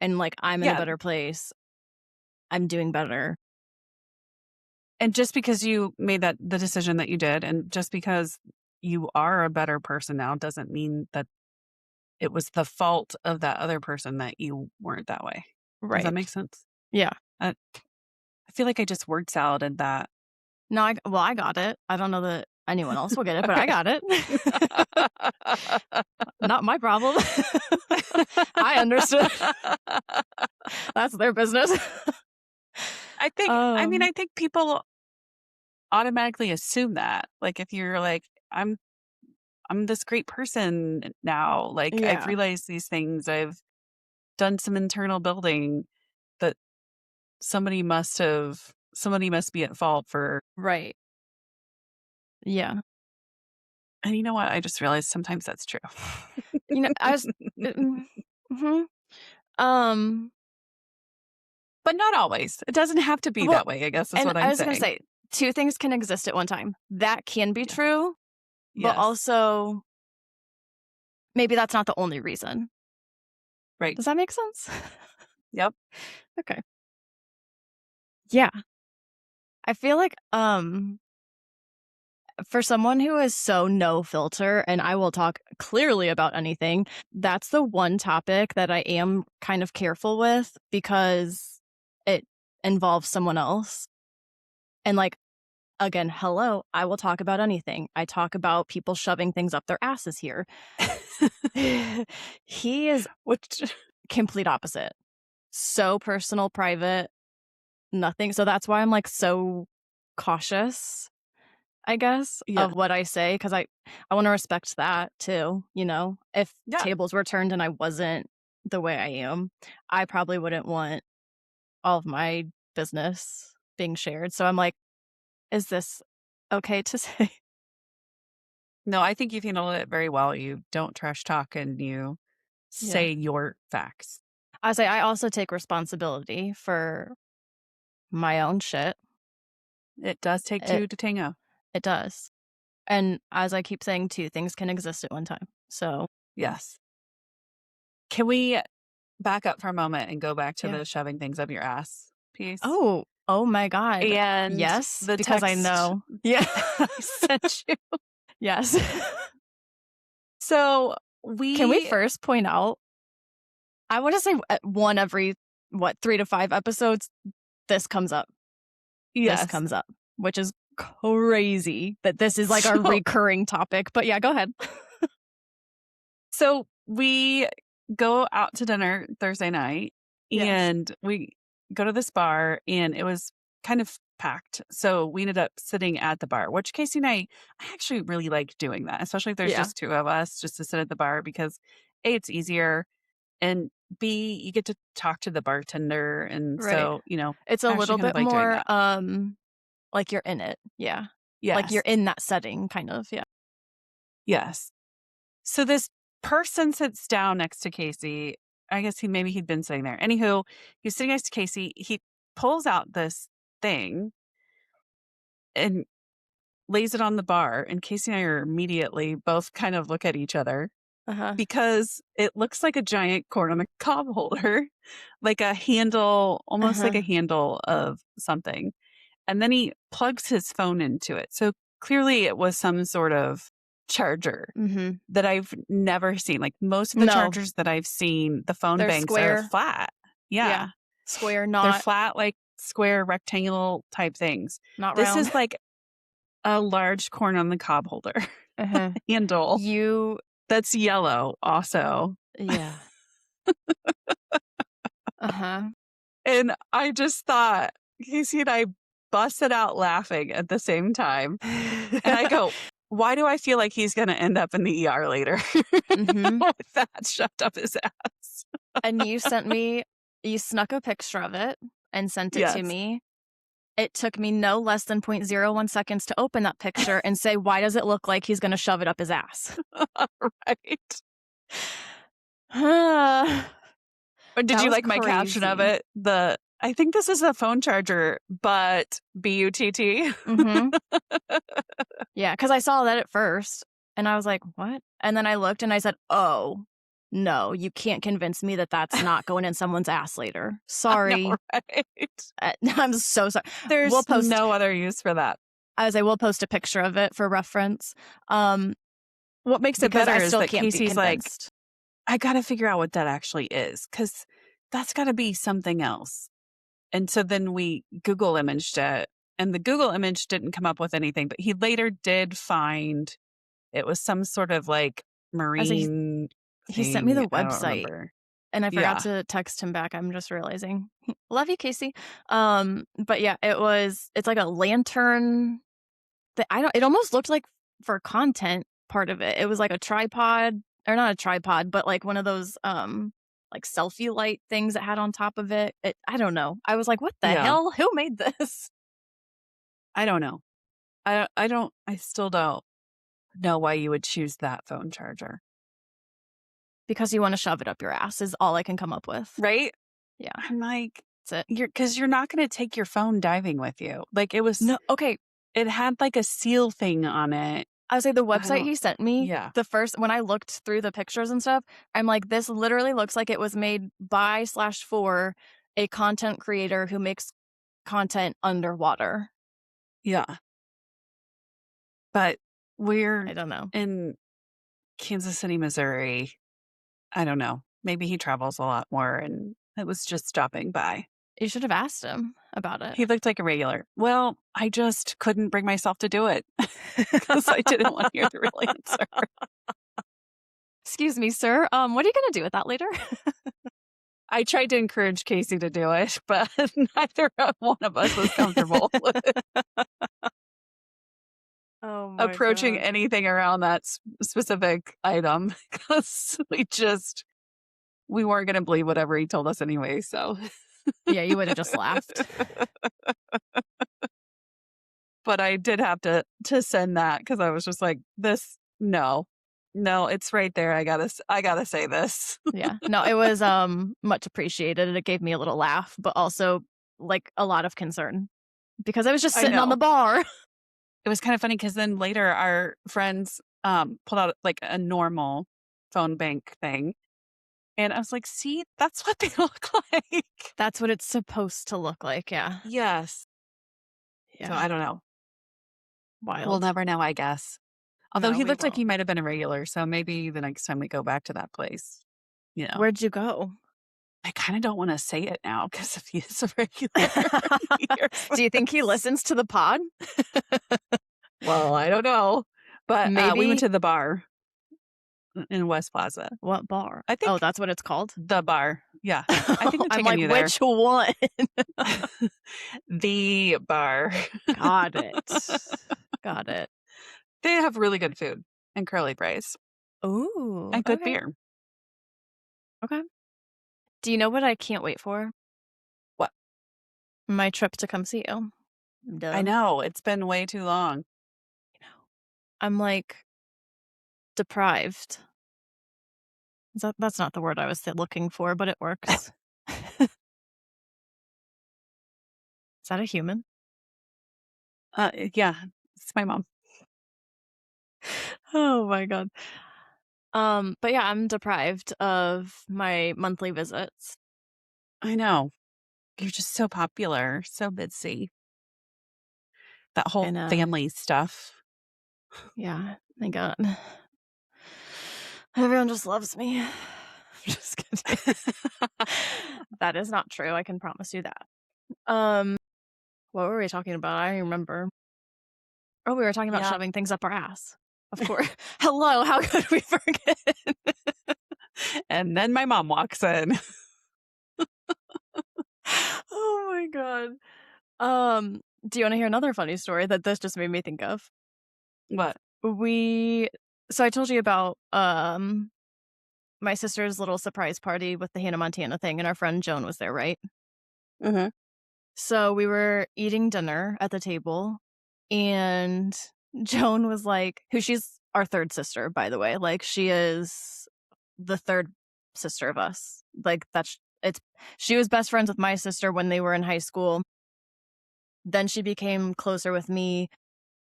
And like I'm in a Yeah. better place. I'm doing better. And just because you made the decision that you did, and just because you are a better person now doesn't mean that it was the fault of that other person that you weren't that way. Does that make Right. sense? Yeah. I I feel like I just word saladed that. No, I got it. I don't know that anyone else will get it, but I Okay. got it. Not my problem. I understood. That's their business. I Um, think people automatically assume that. Like if you're like, I'm this great person now. Like I've yeah. realized these things. I've done some internal building that somebody must have. somebody must be at fault for. Right. Yeah. And you know what? I just realized sometimes that's true. I was mhm. Um, But not always. It doesn't have to be well, that way, I guess is and what I I'm was gonna saying. say, 2 things can exist at one time. That can be Yeah. true, but Yes. also maybe that's not the only reason. Right. Does that make sense? Yep. Okay. Yeah. I feel like, for someone who is so no filter and I will talk clearly about anything, that's the one topic that I am kind of careful with because it involves someone else. And like, again, hello, I will talk about anything. I talk about people shoving things up their asses here. He is Which complete opposite. So personal, private, nothing. So that's why I'm like so cautious, I guess, yeah. of what I say because I want to respect that too. If Yeah. tables were turned and I wasn't the way I am, I probably wouldn't want all of my business being shared. So I'm like, is this okay to say? No, I think you've handled it very well. You don't trash talk and you Yeah. say your facts. I say I also take responsibility for my own shit. It does take It two to tango. it does. And as I keep saying, 2 things can exist at one time. So, Yes. Can we back up for a moment and go back to yeah. the shoving things up your ass piece? Oh my god. And Yes, the because I text know. Yeah. I sent you. Yes. So Can we we, first point out, I wanna say, 1 every, 3 to 5 episodes, this comes up. This yes. comes up, which is crazy that this is, like, a So, recurring topic, but yeah, go ahead. so we go out to dinner Thursday night Yes. and we go to this bar and it was kind of packed. So we ended up sitting at the bar, which Casey and I actually really like doing that, especially if there's Yeah. just two of us just to sit at the bar because A, it's easier and B, you get to talk to the bartender. And Right. so, It's a I actually little kind of bit like doing more, that. like you're in it. Yeah. Like you're Yes. in that setting, kind of, yeah. Yes. So this person sits down next to Casey. I guess he'd been sitting there. Anywho, he's sitting next to Casey. He pulls out this thing and lays it on the bar. And Casey and I are immediately both kind of look at each other Uh-huh. because it looks like a giant corn on the cob holder, like a handle, almost like Uh-huh. a handle of something. And then he plugs his phone into it. So clearly it was some sort of charger Mhm. that I've never seen. Like most of the No, chargers that I've seen, the phone they're banks are square. flat. Yeah. Yeah. Square, They're not flat, like square rectangle type things. not This round. is like a large corn on the cob holder Uh-huh. handle You that's yellow also. yeah. Uh-huh. And I just thought, Casey and I busted out laughing at the same time. And I go, why do I feel like he's going to end up in the ER later Mhm. with that shoved up his ass? And you snuck a picture of it and sent it to Yes. me. It took me no less than 0.01 seconds to open that picture and say, "Why does it look like he's gonna shove it up his ass?" Right. That Or did you was like my caption of crazy. it? I think this is a phone charger, but BUTT. Mhm. Yeah, because I saw that at first, and I was like, "What?" And then I looked and I said, "Oh, no, you can't convince me that that's not going in someone's ass later. I know, Sorry." right? I'm so sorry. We'll There's post no other use for that. I will post a picture of it for reference, What makes it because better I is still that can't be Casey's like, convinced. I got to figure out what that actually is because that's got to be something else. And so then we Google imaged it, and the Google image didn't come up with anything, but he later did find it was some sort of like I say marine he sent me thing. the I don't website, remember. and I forgot Yeah. to text him back, I'm just realizing. Love you, Casey. But yeah, it's like a lantern that it almost looked like for content part of it. It was like a tripod, or not a tripod, but like one of those, like selfie light things that had on top of it. I don't know. I was like, "What the Yeah. hell? Who made this?" I don't know. I still don't know why you would choose that phone charger. Because you wanna shove it up your ass is all I can come up with. Right? Yeah, I'm like, that's it. you're not gonna take your phone diving with you. Like, No, okay, it had, like, a seal thing on it. I would say the I website don't he sent me, Yeah. the first when I looked through the pictures and stuff, I'm like, "This literally looks like it was made by/for a content creator who makes content underwater." Yeah. But we're I don't know. in Kansas City, Missouri. I don't know. Maybe he travels a lot more and it was just stopping by. You should have asked him about it. He looked like a regular. Well, I just couldn't bring myself to do it because I didn't want to hear the real answer. "Excuse me, sir, what are you gonna do with that later?" I tried to encourage Casey to do it, but neither one of us was comfortable with Oh my approaching god. anything around that specific item because we weren't going to believe whatever he told us anyway. So, Yeah, you would've just laughed. but I did have to send that because I was just like, this, no, no, it's right there. I gotta say this. Yeah. No, it was, much appreciated, and it gave me a little laugh, but also, like, a lot of concern because I was just I sitting on the know. bar. It was kind of funny because then later our friends pulled out like a normal phone bank thing. And I was like, see, that's what they look like. That's what it's supposed to look like, yeah. Yes. So Yeah. I don't know. We'll Wild. never know, I guess. Although No, he we looked like he won't. might have been a regular. So maybe the next time we go back to that place, you know, Where'd you go? I kind of don't want to say it now because if he's a regular, he hears Do you think he this. listens to the pod? Well, I don't know. But we went Maybe to the bar in West Plaza. what bar? I Oh, think that's what it's called? the bar. Yeah. I think they're I'm taking like, you there. "Which one?" The bar. Got it. Got it. They have really good food and curly fries Ooh, and good okay, beer. okay. Do you know what I can't wait for? What? My trip to come see you. I Duh. know, it's been way too long. I'm, like, deprived. That's not the word I was looking for, but it works. Is that a human? Yeah, it's my mom. Oh my god. But yeah, I'm deprived of my monthly visits. I know. You're just so popular, so busy. That whole And, family stuff. yeah, thank god. Everyone just loves me. I'm just kidding. That is not true, I can promise you that. Um, what were we talking about? I don't remember. Oh, we were talking about Yeah. shoving things up our ass. Of course. Hello, how could we forget? And then my mom walks in. Oh my god. Um, do you wanna hear another funny story that this just made me think of? What? We so I told you about, my sister's little surprise party with the Hannah Montana thing, and our friend Joan was there, right? Mhm. So we were eating dinner at the table, and Joan was like who she's our 3rd sister, by the way, like, she is the 3rd sister of us. Like, that's it's she was best friends with my sister when they were in high school. Then she became closer with me.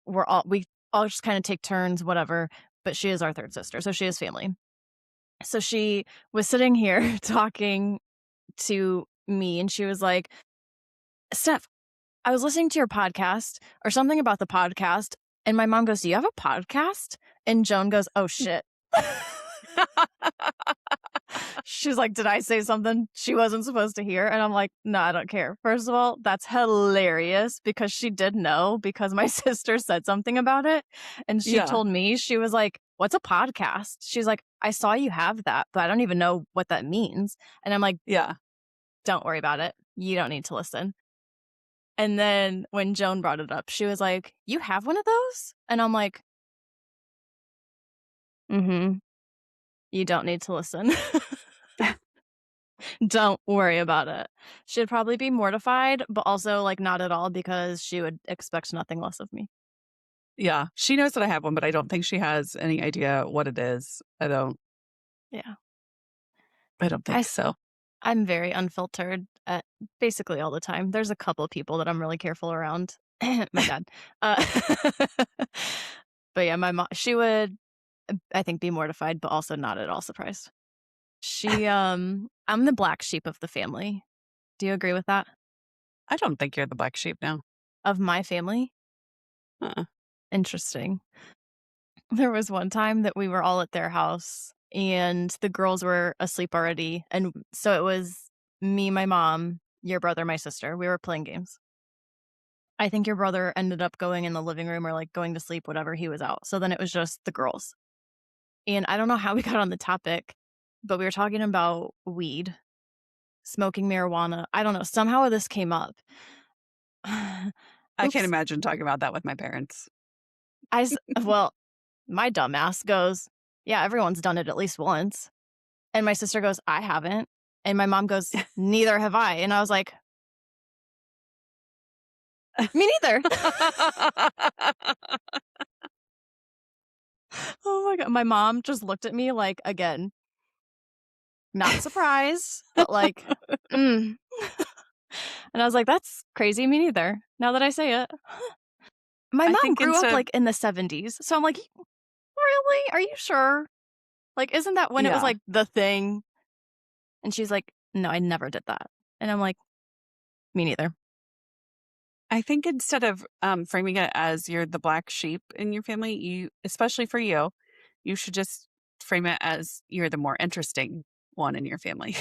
We all just kinda take turns, whatever, but she is our 3rd sister, so she is family. So she was sitting here talking to me, and she was like, "Steph, I was listening to your podcast or something about the podcast." And my mom goes, "Do you have a podcast?" And Joan goes, "Oh, shit." She's like, "Did I say something she wasn't supposed to hear?" And I'm like, "No, I don't care." First of all, that's hilarious because she did know because my sister said something about it. And she Yeah. told me, she was like, "What's a podcast?" She's like, "I saw you have that, but I don't even know what that means." And I'm like, Yeah. "Don't worry about it. You don't need to listen." And then when Joan brought it up, she was like, "You have one of those?" And I'm like, "Mhm. You don't need to listen." Don't worry about it. She'd probably be mortified, but also, like, not at all because she would expect nothing less of me. Yeah, she knows that I have one, but I don't think she has any idea what it is. Yeah. I don't I think s so. I'm very unfiltered at basically all the time. There's a couple of people that I'm really careful around. My dad. Uh, but yeah, my mom she would, I think, be mortified, but also not at all surprised. I'm the black sheep of the family. Do you agree with that? I don't think you're the black sheep now. Of my family? Uh-uh. Interesting. There was one time that we were all at their house and the girls were asleep already, and so it was me, my mom, your brother, my sister. We were playing games. I think your brother ended up going in the living room or, like, going to sleep, whatever, he was out. So then it was just the girls. And I don't know how we got on the topic, but we were talking about weed, smoking marijuana. I don't know, somehow this came up. I can't Oops. imagine talking about that with my parents. Well, my dumbass goes, "Yeah, everyone's done it at least once." And my sister goes, "I haven't." And my mom goes, "Neither have I." And I was like, "Me neither." Oh my god. My mom just looked at me like, again, not surprised, but like, mm. And I was like, "That's crazy. Me neither." Now that I say it. My I mom think grew up, instead of like, in the '70s, so I'm like, "Really? Are you sure? Like, isn't that when it was, yeah, like, the thing?" And she's like, "No, I never did that." And I'm like, "Me neither." I think instead of, framing it as you're the black sheep in your family, especially for you, you should just frame it as you're the more interesting one in your family.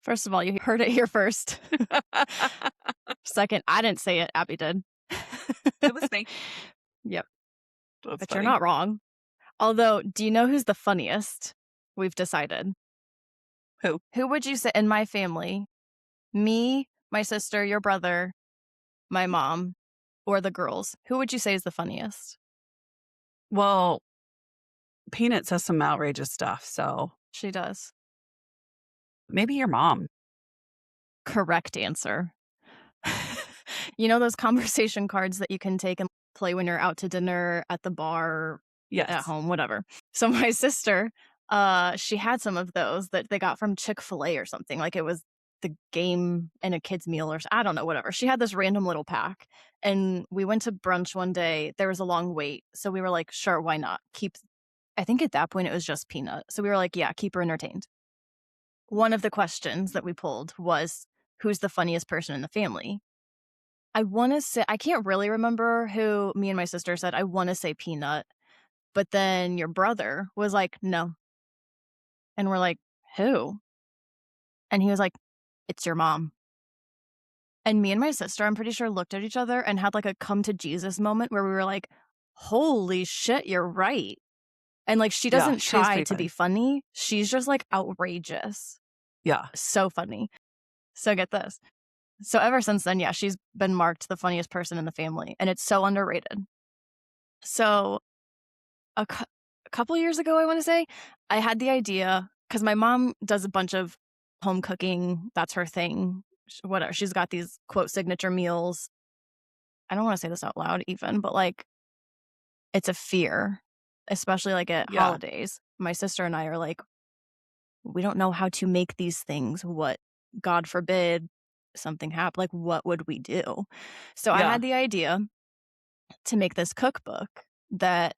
First of all, you heard it here first. Second, I didn't say it, Abby did. It was me. Yep, That's but you're funny. not wrong. Although, do you know who's the funniest? We've decided. Who? Who would you say in my family? Me, my sister, your brother, my mom, or the girls? Who would you say is the funniest? Well, Peanut says some outrageous stuff, so She does. maybe your mom. Correct answer. You know those conversation cards that you can take and play when you're out to dinner, at the bar, at Yes. home, whatever. So my sister, she had some of those that they got from Chick-fil-A or something, like, it was the game and a kid's meal or I don't know, whatever. She had this random little pack, and we went to brunch one day, there was a long wait, so we were like, "Sure, why not?" I think at that point it was just Peanut, so we were like, "Yeah, keep her entertained." One of the questions that we pulled was, "Who's the funniest person in the family?" I wanna say I can't really remember who me and my sister said. I wanna say Peanut, but then your brother was like, "No." And we're like, "Who?" And he was like, "It's your mom." And me and my sister, I'm pretty sure, looked at each other and had, like, a come to Jesus moment where we were like, "Holy shit, you're right." And, like, she Yeah, doesn't she's try pretty to be funny. funny. She's just, like, outrageous. Yeah. So funny. So get this. So ever since then, yeah, she's been marked the funniest person in the family, and it's so underrated. So a cou a couple years ago, I wanna say, I had the idea because my mom does a bunch of home cooking, that's her thing, whatever, she's got these, quote, "signature meals." I don't wanna say this out loud even, but, like, it's a fear, especially, like, at Yeah. holidays. My sister and I are like, "We don't know how to make these things. What God forbid something like, what would we do?" So I Yeah. had the idea to make this cookbook that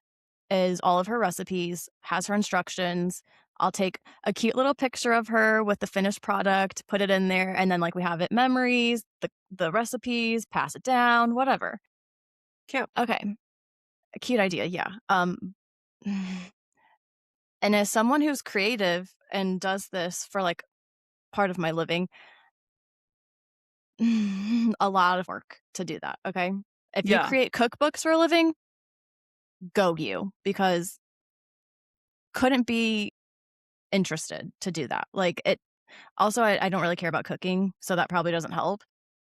is all of her recipes, has her instructions. I'll take a cute little picture of her with the finished product, put it in there, and then, like, we have it memories, the recipes, pass it down, whatever. Cute. Okay, a cute idea, yeah. And as someone who's creative and does this for, like, part of my living, a lot of work to do that, okay? If you Yeah. create cookbooks for a living, go you, because couldn't be interested to do that. Like, it also, I don't really care about cooking, so that probably doesn't help.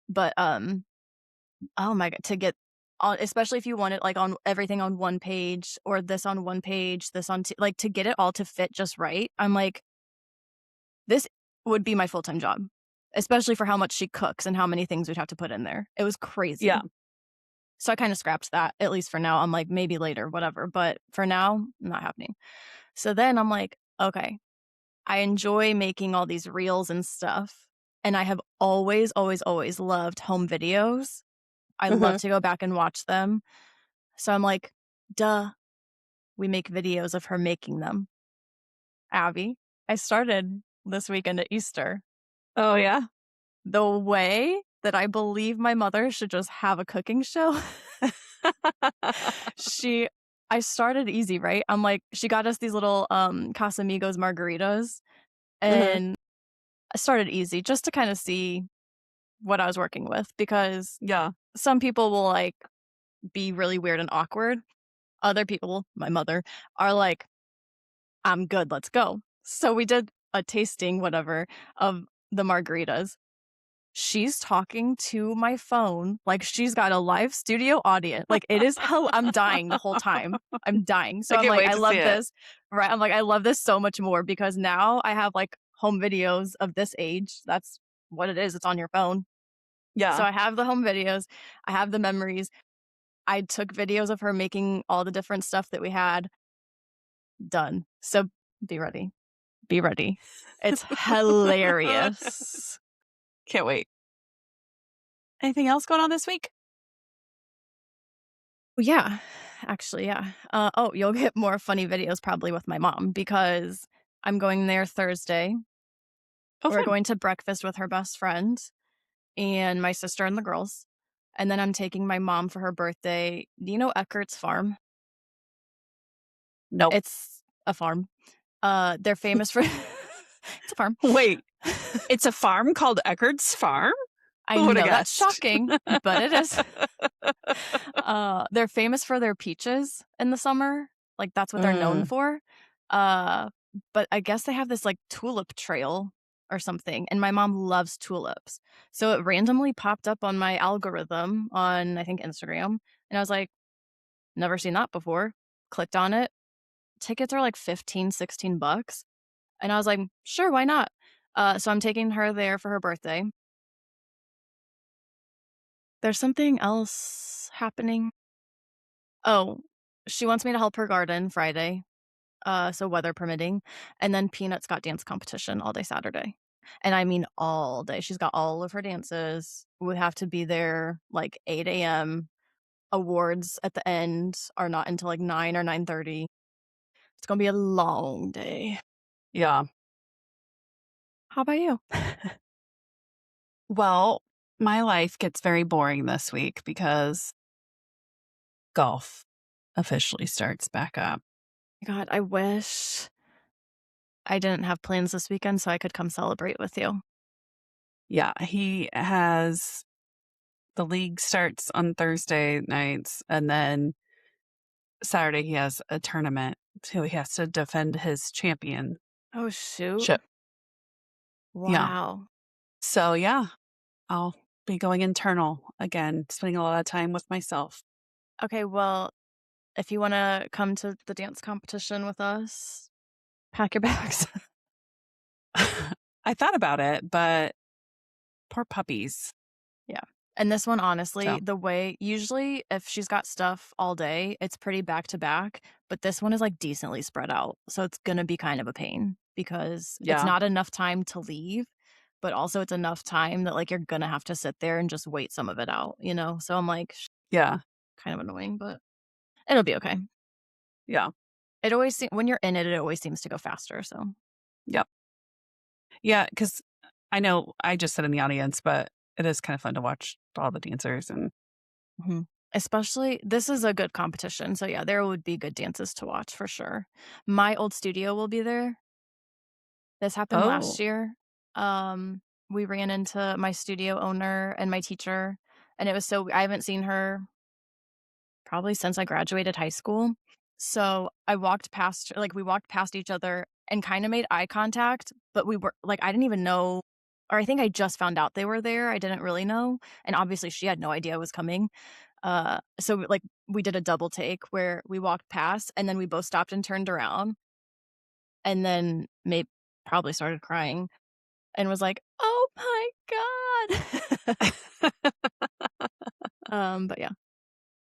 But, oh my god, to get on, especially if you want it, like, on everything on one page or this on one page, this on two, like, to get it all to fit just right, I'm like, This would be my full-time job, especially for how much she cooks and how many things we'd have to put in there. It was Yeah. crazy. So I kinda scrapped that, at least for now. I'm like, "Maybe later, whatever," but for now, not happening. So then I'm like, "Okay, I enjoy making all these reels and stuff, and I have always, always, always loved home videos. I love Mhm. to go back and watch them." So I'm like, "Duh, we make videos of her making them." Abby, I started this weekend at Easter. Oh, yeah? The way that I believe my mother should just have a cooking show, she I started easy, right? I'm like, she got us these little, Casamigos margaritas, Mhm. and I started easy just to kinda see what I was working with because Yeah. some people will, like, be really weird and awkward. Other people, my mother, are like, "I'm good, let's go." So we did a tasting, whatever, of the margaritas. She's talking to my phone like she's got a live studio audience. Like, it is hell I'm dying the whole time. I'm dying. So I I'm can't like, wait "I to see love it. this." Right? I'm like, "I love this so much more because now I have, like, home videos of this age." That's what it is, it's on your phone. So Yeah. I have the home videos, I have the memories. I took videos of her making all the different stuff that we had, done. So be ready. Be ready. It's hilarious. Can't wait. Anything else going on this week? Well, yeah, actually, yeah. Oh, you'll get more funny videos probably with my mom because I'm going there Thursday. Oh, We're fun. going to breakfast with her best friend and my sister and the girls. And then I'm taking my mom for her birthday. Do you know Eckert's Farm? Nope. It's a farm. They're famous for it's a farm. Wait, it's a farm called Eckerd's Farm? I Who would have know that's guessed? shocking, but it is. They're famous for their peaches in the summer, like, that's what they're known Mm, for, uh, but I guess they have this, like, tulip trail or something, and my mom loves tulips, so it randomly popped up on my algorithm on, I think, Instagram, and I was like, "Never seen that before." Clicked on it, tickets are like 15, $16, and I was like, "Sure, why not?" So I'm taking her there for her birthday. There's something else happening. Oh, she wants me to help her garden Friday, so weather permitting, and then Peanut's got dance competition all day Saturday, and I mean all day. She's got all of her dances. We have to be there, like, 8 a.m. Awards at the end are not until, like, 9 or 9:30. It's gonna be a long day. yeah. How about you? Well, my life gets very boring this week because golf officially starts back up. God, I wish I didn't have plans this weekend so I could come celebrate with you. Yeah, he has the league starts on Thursday nights, and then Saturday he has a tournament, so he has to defend his championship. Oh, shoot. Yeah. Wow. So, yeah, I'll be going internal again, spending a lot of time with myself. Okay, well, if you wanna come to the dance competition with us, pack your bags. I thought about it, but poor puppies. Yeah. And this one, honestly, So, the way usually if she's got stuff all day, it's pretty back to back, but this one is, like, decently spread out, so it's gonna be kind of a pain because it's yeah, not enough time to leave, but also it's enough time that, like, you're gonna have to sit there and just wait some of it out, you know? So I'm like, yeah, kind of annoying, but it'll be okay. yeah, It always when you're in it, it always seems to go faster, so yep. Yeah, because I know I just sit in the audience, but it is kind of fun to watch all the dancers and mhm. Especially this is a good competition, so, yeah, there would be good dances to watch for sure. My old studio will be there. This happened last oh, year. We ran into my studio owner and my teacher, and it was so I haven't seen her probably since I graduated high school. So, I walked past like, we walked past each other and kinda made eye contact, but we were like, I didn't even know or I think I just found out they were there, I didn't really know, and obviously she had no idea I was coming. So, like, we did a double take where we walked past and then we both stopped and turned around, and then maybe. probably started crying and was like, "Oh my god." But yeah,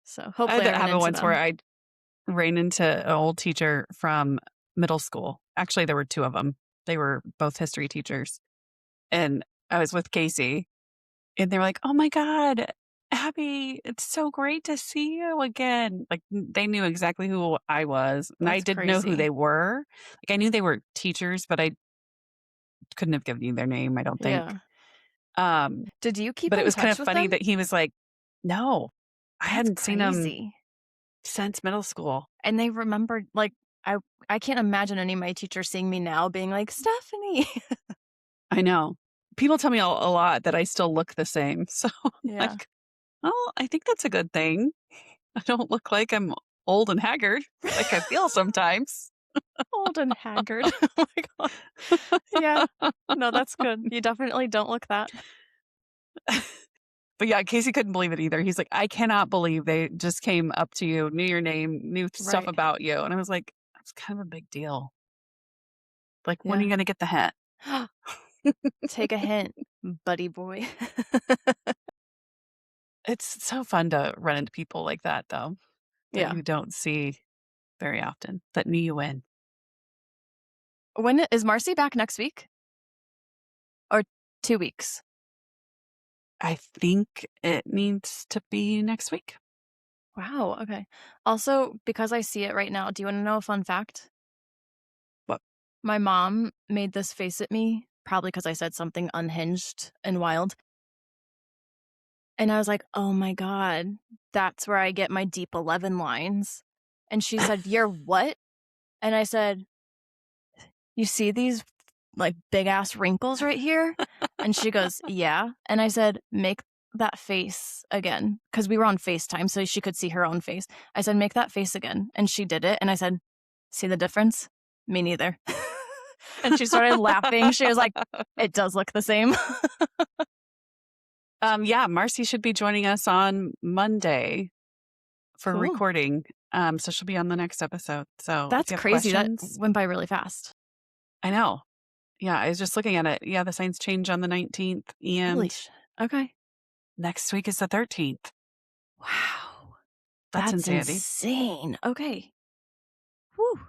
so I had hopefully I that run happen into once where them. I ran into an old teacher from middle school. Actually, there were 2 of them. They were both history teachers, and I was with Casey, and they were like, "Oh my god, Abby, it's so great to see you again." Like, they knew exactly who I was, and I That's did know who crazy. they were. Like, I knew they were teachers, but I couldn't have given you their name, I don't think. Yeah. Um, Did you keep but it in was kind touch of with funny them? that he was like, "No, I That's hadn't seen him crazy. since middle school." And they remembered, like, I can't imagine any of my teachers seeing me now being like, "Stephanie." I know. People tell me a lot that I still look the same, so I'm Yeah. like, "Oh, I think that's a good thing." I don't look like I'm old and haggard like I feel sometimes. Old and haggard. Oh my god. Yeah. No, that's good. You definitely don't look that. But yeah, Casey couldn't believe it either. He's like, "I cannot believe they just came up to you, knew your name, knew stuff Right. about you." And I was like, "That's kind of a big deal. Like, when are Yeah. you gonna get the hint?" Take a hint, buddy boy. It's so fun to run into people like that, though, that Yeah. you don't see very often, that knew you in. When is Marcy back next week or 2 weeks? I think it needs to be next week. Wow, okay. Also, because I see it right now, do you wanna know a fun fact? But My mom made this face at me, probably because I said something unhinged and wild, and I was like, "Oh my god, that's where I get my deep 11 lines." And she said, "You're what?" And I said, "You see these, like, big ass wrinkles right here?" And she goes, "Yeah." And I said, "Make that face again," because we were on FaceTime, so she could see her own face. I said, "Make that face again." And she did it, and I said, "See the difference? Me neither." And she started laughing. She was like, "It does look the same." yeah, Marcy should be joining us on Monday for Cool. recording. So she'll be on the next episode. So if That's you have crazy. That questions, went by really fast. I know. Yeah, I was just looking at it. Yeah, the signs change on the 19th, Holy and shit. Okay. next week is the 13th. Wow. That's That's insanity. insane. Okay. Whew.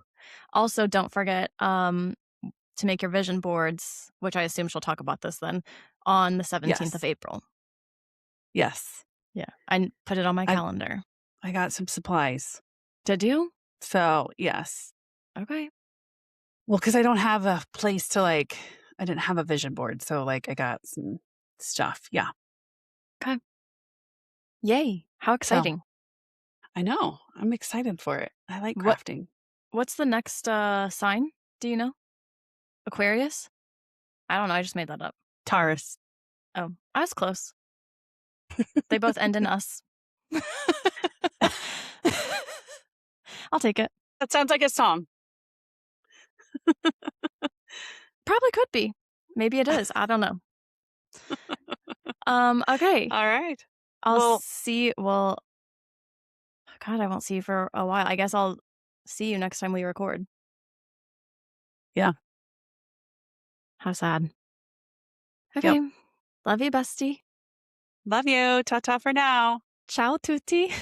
Also, don't forget, to make your vision boards, which I assume she'll talk about this then, on the 17th of Yes. April. Yes. Yeah, put it on my I calendar. I got some supplies. Did you? So, yes. Okay. Well, because I don't have a place to I didn't have a vision board. So, I got some stuff. Yeah. 'Kay. Yay. How So, exciting. I know. I'm excited for it. I like What crafting. what's the next, sign? Do you know? Aquarius? I don't know, I just made that up. Taurus. Oh, I was close. They both end in "us." I'll take it. That sounds like a song. Probably could be. Maybe it is, I don't know. Okay. All right. I'll Well, see well, God, I won't see you for a while. I guess I'll see you next time we record. yeah. How sad. Yep. Okay. Love you, bestie. Love you. Ta ta for now. Ciao tutti.